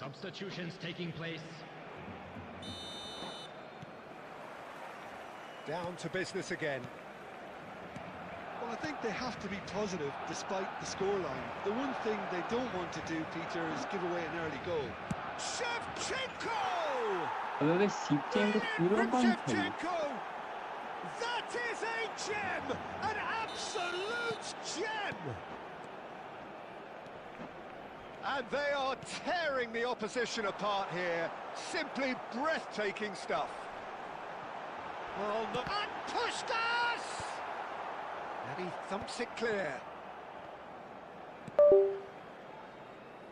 Substitutions taking place. Down to business again. Well, I think they have to be positive despite the scoreline. The one thing they don't want to do, Peter, is give away an early goal. Shevchenko! अबे वे switching को पूरा From कौन था Shevchenko! That is a gem! An absolute gem! And they are tearing the opposition apart here. Simply breathtaking stuff. Well, and Puskas! And He thumps it clear.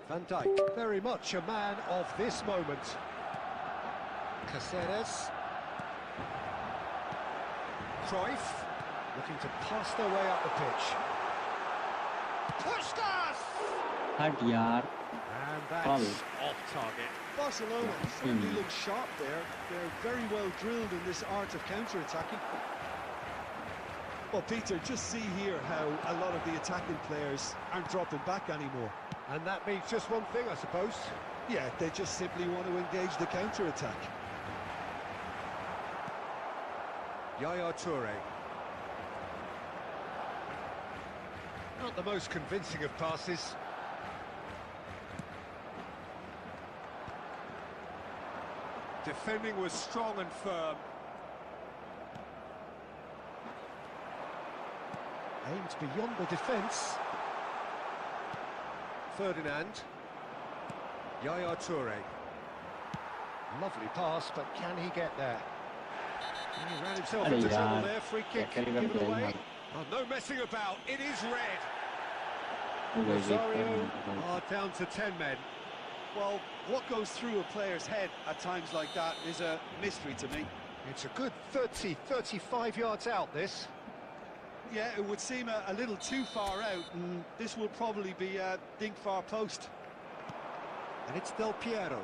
Van Dijk, very much a man of this moment. Caceres. Cruyff, looking to pass their way up the pitch. Puskas! हट यार And that's Foul. off target. Barcelona certainly look sharp there. They're very well drilled in this art of counter-attacking. Well, Peter, just see here how a lot of the attacking players aren't dropping back anymore. And that means just one thing, I suppose. Yeah, they just simply want to engage the counter-attack. Yaya Toure. Not the most convincing of passes. Defending was strong and firm. Aimed beyond the defence. Ferdinand. Yaya Toure. Lovely pass, but can he get there? He ran himself अरे into trouble यार there. Free क्या kick करेगा given बेचारा away. Oh, no messing about. It is red. वो भाई wait Rosario कर are down to 10 men. Well, what goes through a player's head at times like that is a mystery to me. It's a good 30, 35 yards out, this. Yeah, it would seem a little too far out, and this will probably be a dink far post. And it's Del Piero.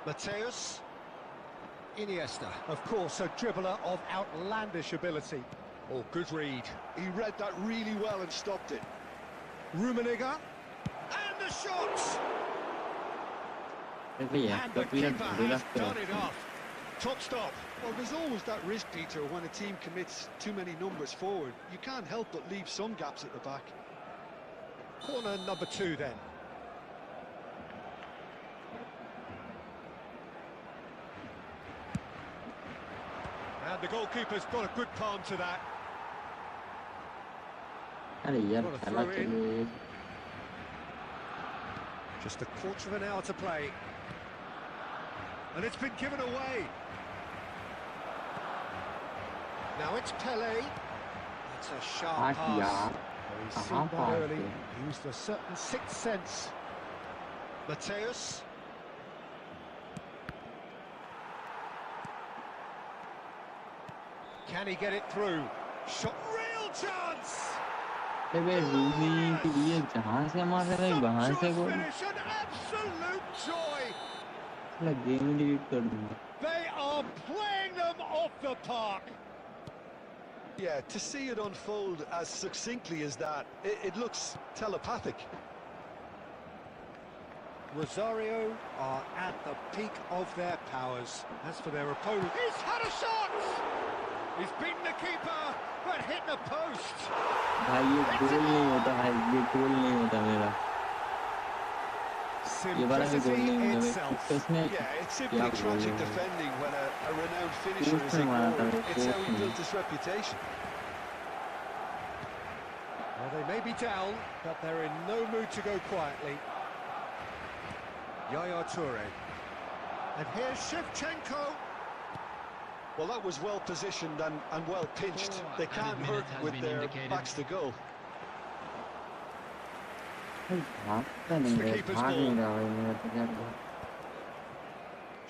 Mateus. Iniesta. Of course, a dribbler of outlandish ability. Oh, good read. He read that really well and stopped it. Rummenigge. And the shot! अरे यार And the कब यार keeper ढूंढेगा has done it off. Top stop. Well, there's always that risk, Peter, when a team commits too many numbers forward. You can't help but leave some gaps at the back. Corner number 2 then. And the goalkeeper's got a good palm to that. अरे यार Got a खेला throw in. चलो Just a quarter of an hour to play. And it's been given away. Now it's Pele. That's a sharp हट pass. यार Oh, he's कहाँ seen that pass early. है Used a certain sixth sense. Mateus. Can he get it through? Shot, real chance! अरे भाई रूनी के लिए जहाँ से मार रहा है वहाँ से Sumptuous goal finish, an absolute joy! साला गेम डिलीट कर दूंगा They are playing them off the park. Yeah, to see it unfold as succinctly as that, it looks telepathic. Rosario are at the peak of their powers. As for their opponent, he's had a shot! He's beaten the keeper, but hit the post. भाई ये गोल नहीं होता भाई ये गोल नहीं होता मेरा ये वाला भी गोल Simplicity नहीं होता itself. भाई उसने Yeah, it's simply क्या गोल tragic है defending when a renowned finisher Post is में मारा था ignored. वो, It's how post he में। built his reputation. Well, they may be down, but they're in no mood to go quietly. Yaya Toure. And here's Shevchenko. Well, that was well positioned and well pinched. Oh, They added can't minute hurt has with been their indicated. backs to goal. भागता It's नहीं the है keeper's भाग ball. नहीं रहा भाई मेरा तो क्या करूं?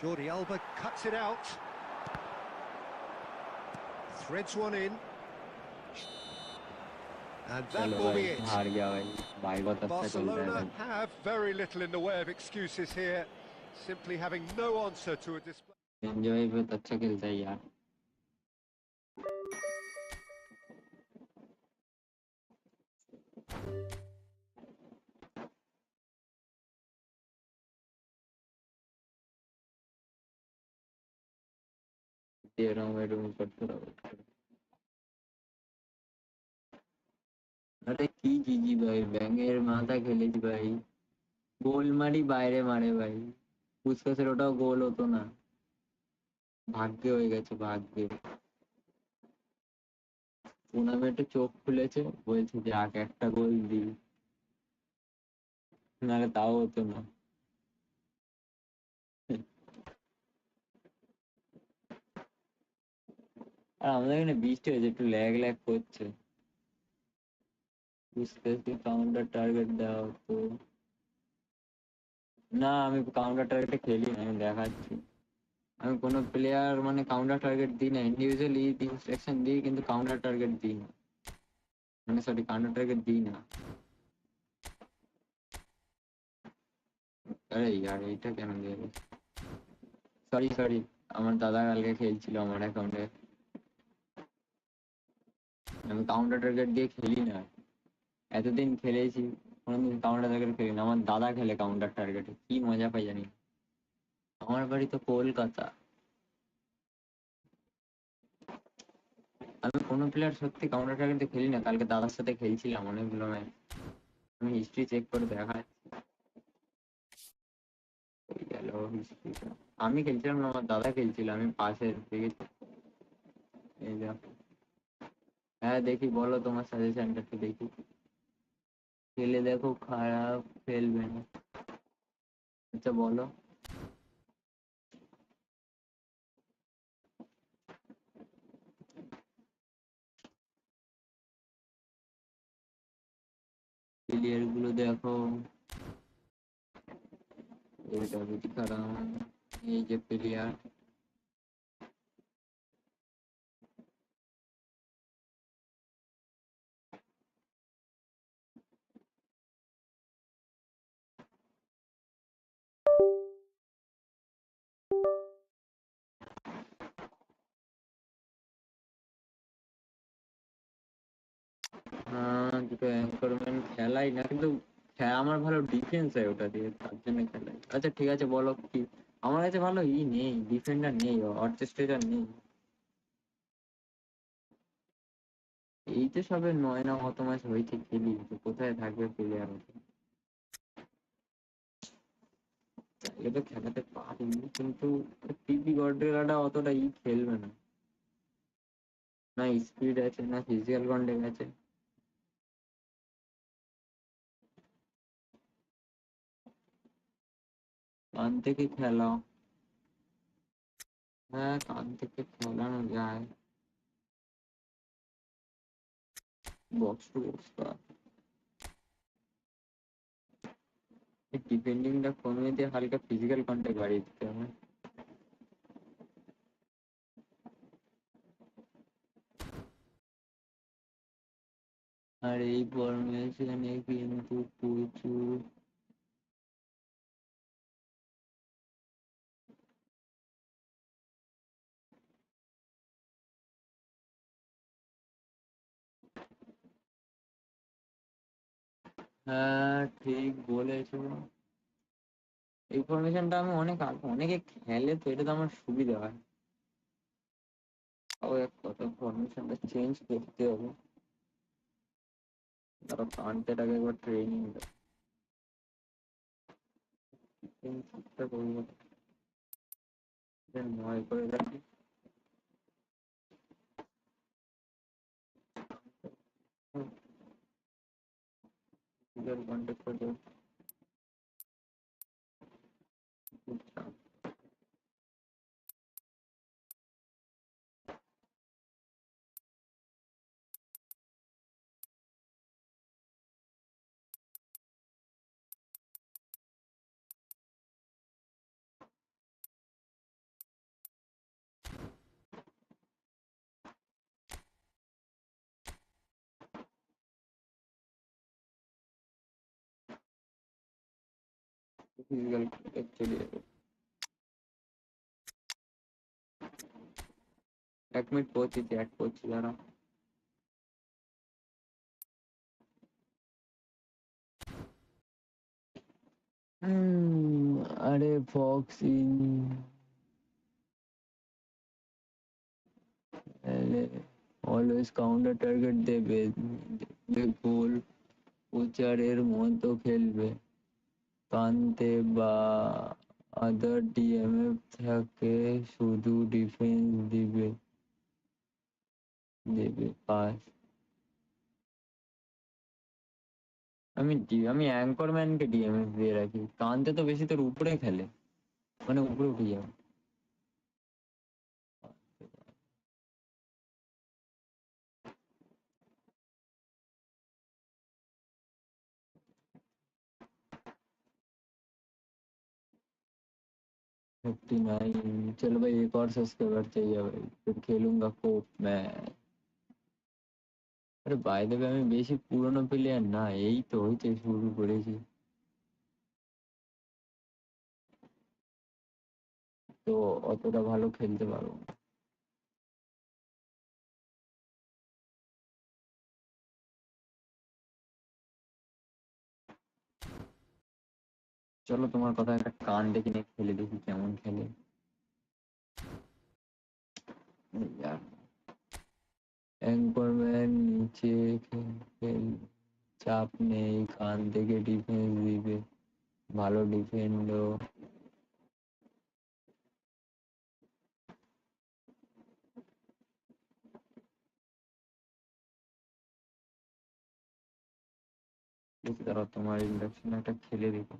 Jordi Alba cuts it out. Threads one in. And that चलो will be भाई it. हार गया भाई भाई बहुत अच्छा चल रहा है Barcelona भाई have very little in the way of excuses here, simply having no answer to a display. Enjoy बहुत अच्छा खेलता है यार दे रहा हूँ मैं रूम पर थोड़ा अरे কি জিজি ভাই ব্যাঙের মাথা খেলেছি ভাই গোল মারি বাইরে মারে ভাই পুস্কাসের ওটাও গোল হতো না ভাগ্যে হয়ে গেছে ভাগ্যে টুর্নামেন্টে চোখ খুলেছে বলছে যাক একটা গোল দিই নাহলে তাও হতো না আর আমাদের এখানে বৃষ্টি হয়েছে, একটু ল্যাগ ল্যাগ করছে। বুঝতেছি কাউন্টার টার্গেট দাও তো। না আমি কাউন্টার টার্গেটে খেলি না, আমি দেখাচ্ছি। আমি কোনো প্লেয়ার মানে কাউন্টার টার্গেট দিই না, ইন্ডিভিজুয়ালি ইনস্ট্রাকশন দিই কিন্তু কাউন্টার টার্গেট দিই না, মানে সরি কাউন্টার টার্গেট দিই না। আরে ইয়ার এইটা কেন দিয়ে, সরি সরি, আমার দাদা কালকে খেলছিল আমার অ্যাকাউন্টে, আমি কাউন্টার টার্গেট দিয়ে খেলি না। এতদিন খেলেছি, কোনোদিন কাউন্টার টার্গেট খেলি না। আমার দাদা খেলে কাউন্টার টার্গেটে, কি মজা পাই জানি না। আমার বাড়ি তো কলকাতা। আমি কোনো প্লেয়ার সত্যি কাউন্টার টার্গেটে খেলি না, কালকে দাদার সাথে খেলছিলাম অনেকগুলো ম্যাচ, আমি হিস্ট্রি চেক করে দেখাচ্ছি। ওই গেল হিস্ট্রিটা। আমি খেলছিলাম না, আমার দাদা খেলছিল, আমি পাশে দেখেছি। এই দেখো। হ্যাঁ দেখি, বলো তোমার সাজেশনটা একটু দেখি। খেলে দেখো, খারাপ খেলবে না। আচ্ছা বলো। প্লেয়ার গুলো দেখো, এটা বেশি খারাপ। এই যে প্লেয়ার, দুটো অ্যাঙ্করম্যান খেলাই না কিন্তু আমার ভালো ডিফেন্স হয় ওটা দিয়ে, তার জন্য খেলাই। আচ্ছা ঠিক আছে বলো কি। আমার কাছে ভালো নেই, ডিফেন্ডার নেই, অর্চেস্ট্রেটার নেই। এই তো সবে 9 না কত ম্যাচ হয়েছে খেলি, তো কোথায় থাকবে প্লেয়ার? চাইলে তো খেলাতে পারি, কিন্তু পিপি গডেলাটা অতটা খেলবে না, না স্পিড আছে না ফিজিক্যাল কন্টেক্ট আছে। কান থেকে খেলাও, হ্যাঁ কান থেকে খেলানো যায়। বক্স টু বক্স, ডিপেন্ডিংটা কমিয়ে দিয়ে হালকা ফিজিক্যাল কন্ট্যাক্ট বাড়িয়ে দিতে হবে। আর এই ফরমেশনে কিন্তু প্রচুর হ্যাঁ ঠিক বলেছো। এই ফরমেশনটা আমি অনেকে খেলে তো, এটা তো আমার সুবিধা হয়। ও এক কত ফরমেশনটা চেঞ্জ করতে হবে, তারা কান্টেটাকে একবার ট্রেনিং করবো, নয় করে রাখি। কন্ট্যাক্ট করে ফিজিক্যাল চলে যাবে। 1 মিনিট পৌঁছেছি, অ্যাড করছি দাঁড়া। আরে Fox in always counter target দেবে, গোল প্রচারের মতো খেলবে। কান্তে বা আদার ডিএমএফ থাকে, শুধু ডিফেন্স দেবে পাস। আমি অ্যাঙ্করম্যানকে ডিএমএফ দিয়ে রাখি, কান্তে তো বেশি তোর উপরে খেলে, মানে উপরে উঠে যাবে। 59। चलो भाई एक और सब्सक्राइबर चाहिए भाई, फिर खेलूंगा कोप मैच। আরে বাই দ্য ওয়ে আমি বেশি পুরনো প্লেয়ার না, এই তো হইতে শুরু করেছি, তো অতটা ভালো খেলতে পারবো না। চলো তোমার কথা একটা কান দেখে নিয়ে খেলে দেখি কেমন খেলে। यार অ্যাঙ্করম্যান নিচে খেল, চাপ নেই, কান থেকে ডিফেন্স দিবে, ভালো ডিফেন্ডও। দেখি দাঁড়াও তোমার ইন্ডাকশন একটা খেলে দেখো।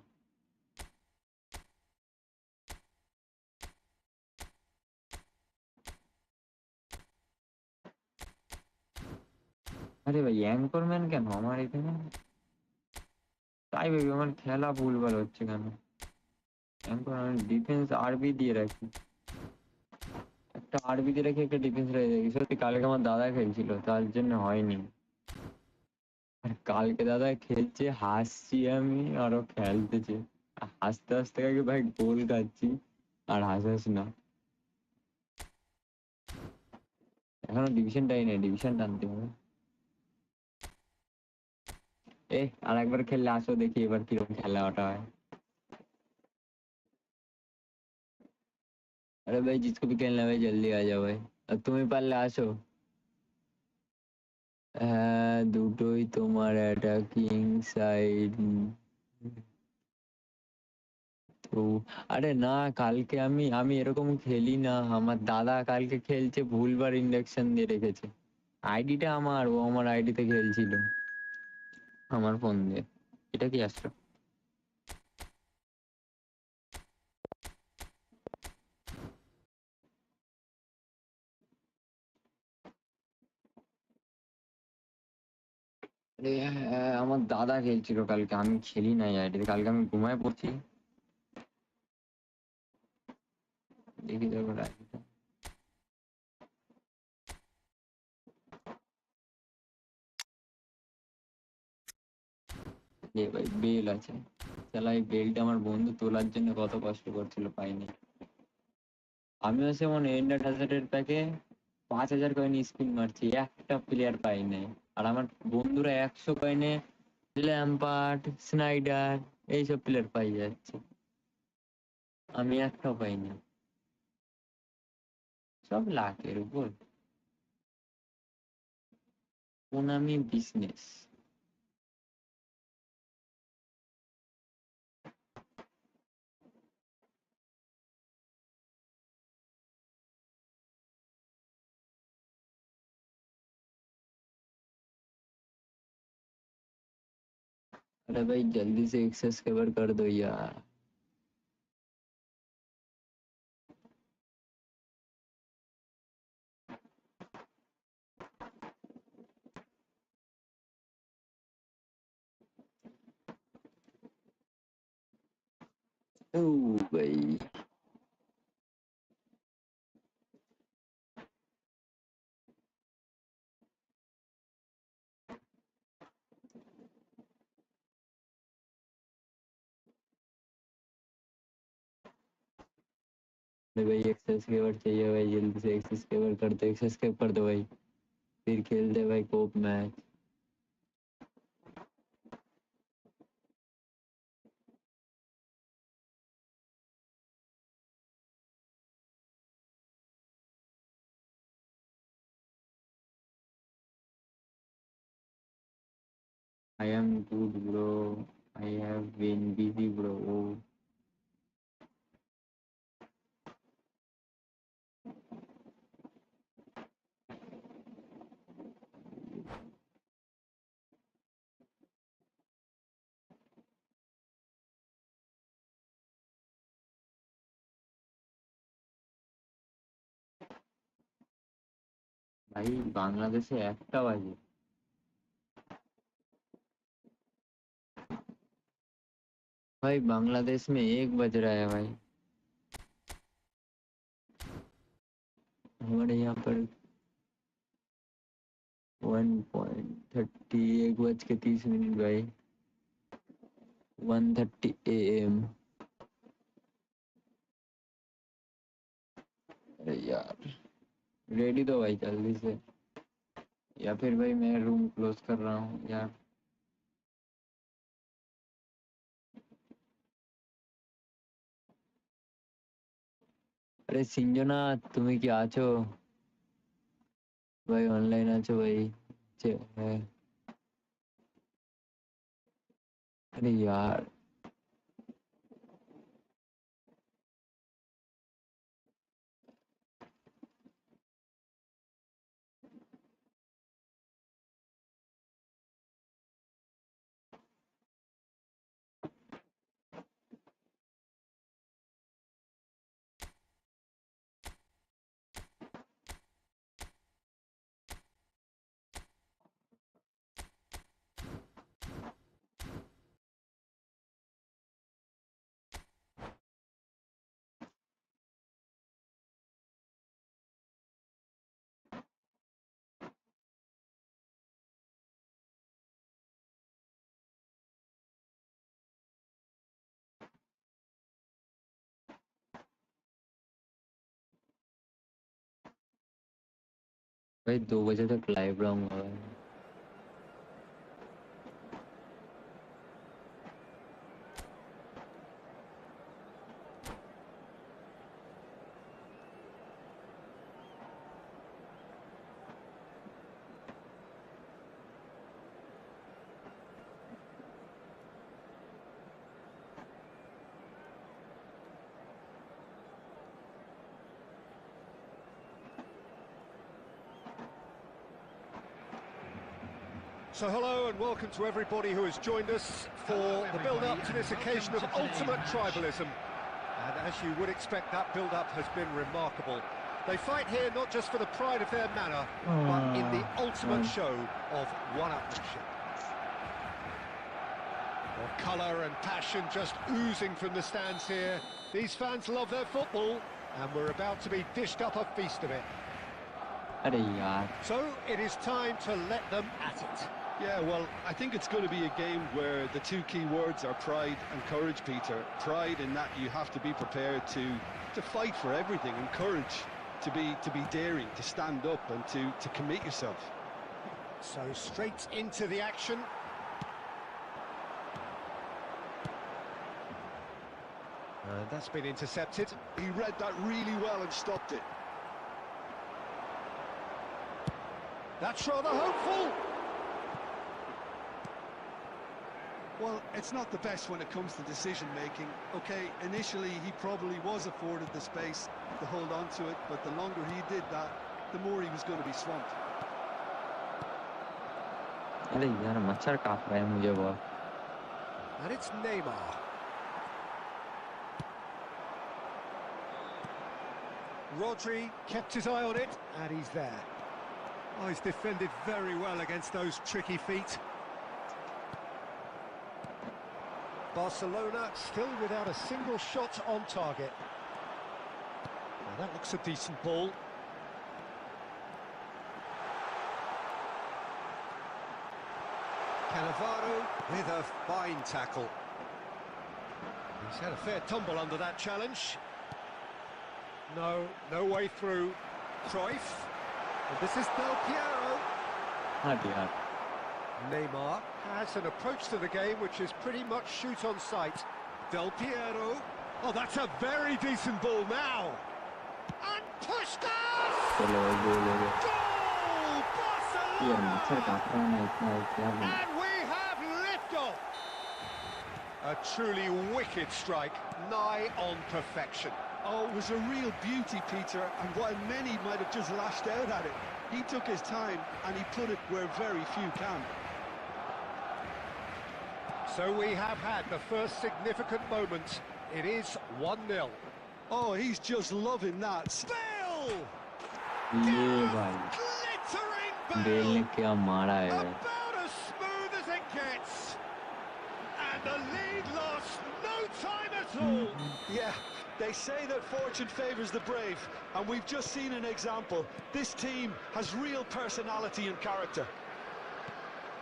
আরে ভাই অ্যাঙ্করম্যান কেন আমার এখানে, তাই ভাবি আমার খেলা ভুলভাল হচ্ছে কেন। অ্যাঙ্করম্যান ডিফেন্স আরবি দিয়ে রাখি, একটা আরবি দিয়ে রাখি, একটা ডিফেন্স রেখে রাখি। সত্যি কালকে আমার দাদা খেলছিল তার জন্য হয়নি, আর কালকে দাদা খেলছে হাসছি আমি আরো খেলতেছে, হাসতে হাসতে কাকে ভাই গোল খাচ্ছি আর হাসাস না। এখনো ডিভিশনটাই নেই, ডিভিশন টানতে হবে। আর একবার খেললে আসো দেখি এবার কিরকম খেলা ওটা হয়। अरे भाई जिसको भी खेलना है भाई जल्दी आ जाओ भाई, আর তুমি পারলে আসো। হ্যাঁ দুটোই তোমার অ্যাটাকিং সাইড তো। আরে না কালকে আমি আমি এরকম খেলি না, আমার দাদা কালকে খেলছে ভুলবার ইন্ডাকশন দিয়ে রেখেছে, আইডিটা আমার, ও আমার আইডিতে খেলছিল আমার ফোন দিয়ে। এটা কি আসলো? আরে হ্যাঁ, আমার দাদা খেলছিল কালকে, আমি খেলি নাই আইডিতে, কালকে আমি ঘুমায় পড়ছি। দেখি দেখো আইডিটা, এ ভাই বেল আছে, শালা এই বেলটা আমার বন্ধু তোলার জন্য কত কষ্ট করছিল পাইনি। আমিও সেমন এন্ডার হ্যাজার্ডের প্যাকে 5,000 কয়েনে স্পিন মারছি, একটা প্লেয়ার পাই নাই। আর আমার বন্ধুরা 100 কয়েনে ল্যাম্পার্ড, স্নাইডার এইসব প্লেয়ার পাই যাচ্ছে, আমি একটাও পাইনি। সব লাকের উপর, কোনামি বিজনেস। अरे भाई जल्दी से एक सब्सक्राइबर कर दो यार। ओ भाई अरे भाई एक सब्सक्राइबर चाहिए भाई, जल्दी से एक सब्सक्राइबर कर दो, एक सब्सक्राइब कर दो भाई, फिर खेलते भाई कोप match. I am good bro, I have been busy bro। भाई बांग्लादेशे একটা বাজে, भाई बांग्लादेश में 1 बज रहा है भाई। हमारे यहाँ पर 1.30 1:30 भाई 1:30 AM। अरे यार रेडी तो भाई जल्दी से, या फिर भाई मैं रूम क्लोज कर रहा हूँ यार। अरे सिंजोना तुम्हें क्या आछो भाई, ऑनलाइन आछो भाई है। अरे यार भाई 2 बजे तक लाइव रहूंगा भाई। So hello and welcome to everybody who has joined us for the build-up to this occasion of ultimate tribalism. And as you would expect, that build-up has been remarkable. They fight here not just for the pride of their manor, but in the ultimate show of one-upmanship. Well, colour and passion just oozing from the stands here. These fans love their football, and we're about to be dished up a feast of it. अरे यार So it is time to let them at it. Yeah, well, I think it's going to be a game where the two key words are pride and courage, Peter. Pride in that you have to be prepared to fight for everything, and courage to be daring, to stand up and to commit yourself. So straight into the action. And that's been intercepted. He read that really well and stopped it. That's rather hopeful. Well, it's not the best when it comes to decision-making. Okay, initially he probably was afforded the space to hold on to it, but the longer he did that, the more he was going to be swamped. अरे यार मच्छर काट रहा है मुझे बहुत। And it's Neymar. Rodri kept his eye on it, and he's there. Oh, he's defended very well against those tricky feet. Barcelona still without a single shot on target. Now that looks a decent ball. Cannavaro with a fine tackle. He's had a fair tumble under that challenge. No way through. Cruyff. And this is Del Piero. हाँ यार Neymar has an approach to the game which is pretty much shoot on sight. Del Piero. Oh, that's a very decent ball now. And Puskas! चलो गोल हो गया। Goal! यार मच्छर Barcelona! काट रहा है ना इतना क्या बोलूं। And we have liftoff! A truly wicked strike, nigh on perfection. Oh, it was a real beauty, Peter, and while many might have just lashed out at it, he took his time and he put it where very few can. So we have had the first significant moment. It is 1-0. Oh, he's just loving that. Bale! ये भाई Glittering bell ने Bale! क्या मारा है। About as smooth as it gets. And the lead lost no time at all. Yeah, They say that fortune favours the brave, and we've just seen an example. This team has real personality and character.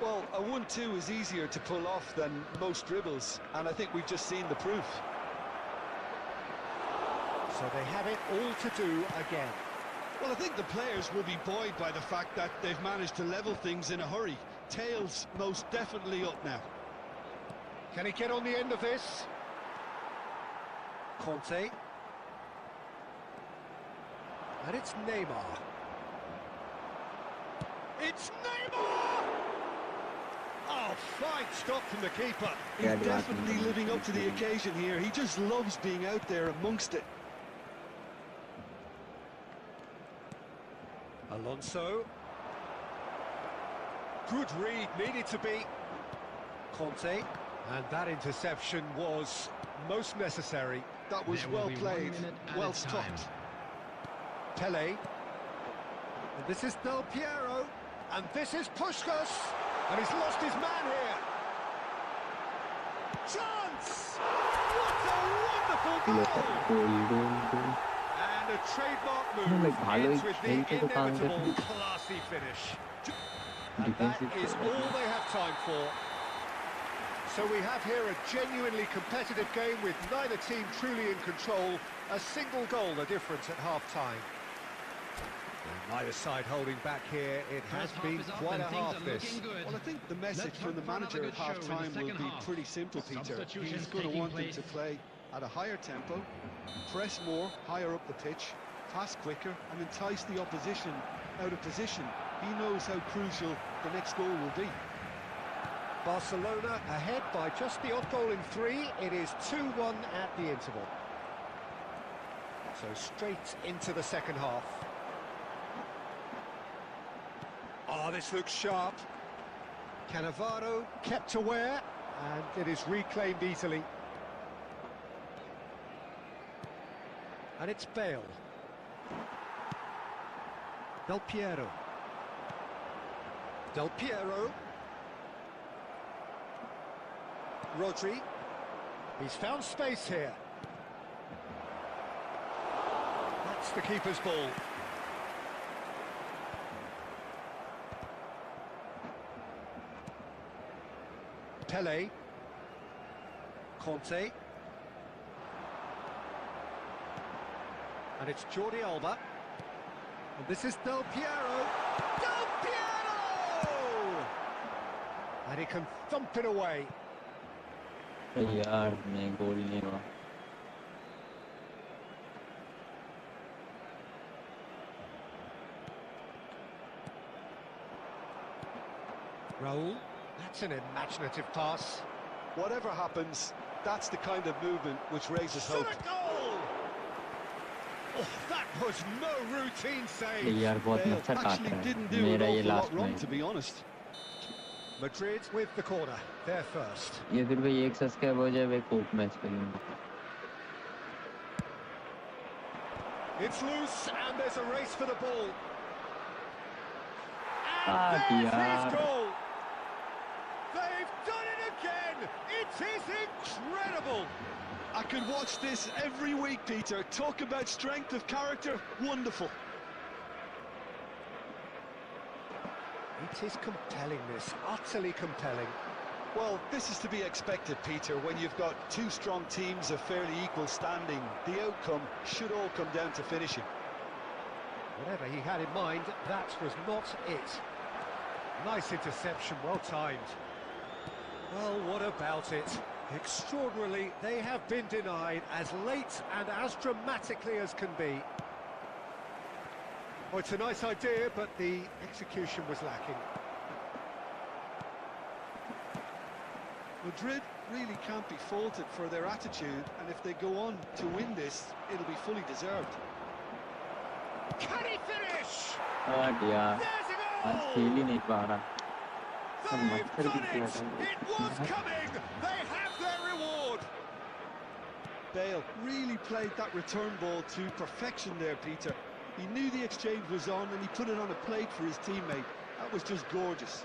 Well, a 1-2 is easier to pull off than most dribbles, and I think we've just seen the proof. So they have it all to do again. Well, I think the players will be buoyed by the fact that they've managed to level things in a hurry. Tails most definitely up now. Can he get on the end of this? Conte. And it's Neymar. It's Neymar! Oh, fine stop from the keeper. He's definitely living up to the occasion here. He just loves being out there amongst it. Alonso. Good read, needed to be. Conte. And that interception was most necessary. That was well played, well stopped. Pele. And this is Del Piero. And this is Puskás. And he's lost his man here. Chance! What a wonderful goal! And a trademark move ends with the inevitable classy finish. And that is all they have time for. So we have here a genuinely competitive game with neither team truly in control. A single goal the difference at half-time. Neither side holding back here. It has been quite a half this. Well, I think the message from the manager at half-time will be pretty simple, Peter. He's going to want them to play at a higher tempo, press more, higher up the pitch, pass quicker, and entice the opposition out of position. He knows how crucial the next goal will be. Barcelona ahead by just the odd goal in 3. It is 2-1 at the interval. So straight into the second half. Oh, this looks sharp. Cannavaro kept aware, and it is reclaimed easily. And it's Bale. Del Piero. Del Piero. Rodri. He's found space here. That's the keeper's ball. Pele. Conte. And it's Jordi Alba. And this is Del Piero. Del Piero! And he can thump it away. यार मैं गोल नहीं हुआ Raul, that's an imaginative pass. Whatever happens, that's the kind of movement which raises hope. Goal! Oh, that was no routine save. यार बहुत Bale अच्छा actually काट रहा didn't है do an मेरा ये awful lot लास्ट wrong, में to be honest. Madrid with the corner. They're first. ये फिर भाई एक सब्सक्राइब हो जाए भाई कोप मैच करेंगे It's loose and there's a race for the ball. Ah, And there's yaar. his goal. They've done it again. It is incredible. I could watch this every week, Peter. Talk about strength of character. Wonderful. It is compelling, this. Utterly compelling. Well, this is to be expected, Peter, when you've got two strong teams of fairly equal standing. The outcome should all come down to finishing. Whatever he had in mind, that was not it. Nice interception, well timed. Well, what about it? Extraordinarily, they have been denied as late and as dramatically as can be. Oh, it's a nice idea, but the execution was lacking. Madrid really can't be faulted for their attitude, and if they go on to win this, it'll be fully deserved. Can he finish? यार There's a आज goal! खेल ही नहीं पा रहा They've done it! It was coming! They have their reward! Bale really played that return ball to perfection there, Peter. He knew the exchange was on and he put it on a plate for his teammate. That was just gorgeous.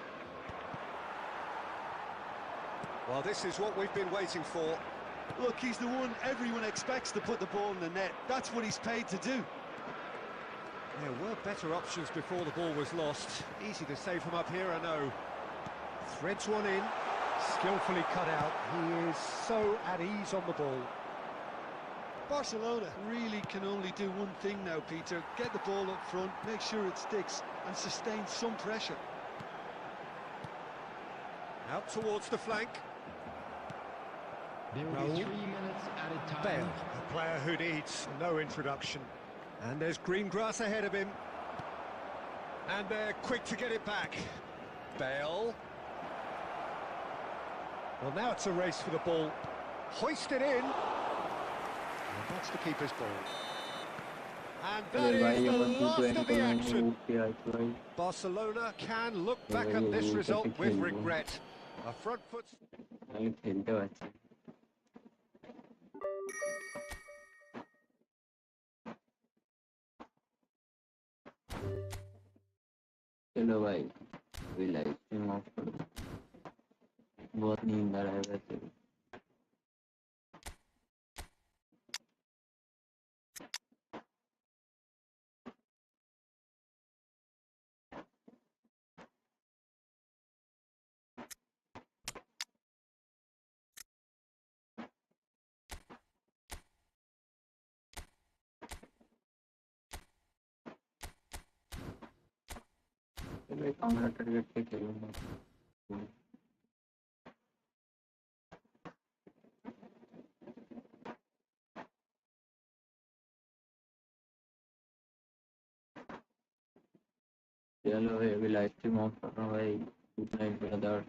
Well, this is what we've been waiting for. Look, he's the one everyone expects to put the ball in the net. That's what he's paid to do. There were better options before the ball was lost. Easy to save from up here, I know. Threads one in, skillfully cut out. He is so at ease on the ball. Barcelona really can only do one thing now, Peter. Get the ball up front, make sure it sticks, and sustain some pressure. Out towards the flank. There will be 3 minutes added time. Bale, a player who needs no introduction. And there's green grass ahead of him. And they're quick to get it back. Bale. Well, now it's a race for the ball. Hoisted in. And that's the keeper's ball. And that अरे भाई is ये the बंदी last तो of the इनको action. Move किया तो भाई Barcelona can look back भाई at this ये result कैसे with खेल रहे हैं regret. A front foot. भाई खेलते हो अच्छे चलो भाई अभी लाइव स्ट्रीम ऑफ करो बहुत नींद आ रहा है वैसे चलो कैमरा टारगेट पे खेलूंगा चलो भाई अभी लाइव स्ट्रीम ऑफ कर रहा हूँ भाई गुड नाइट ब्रदर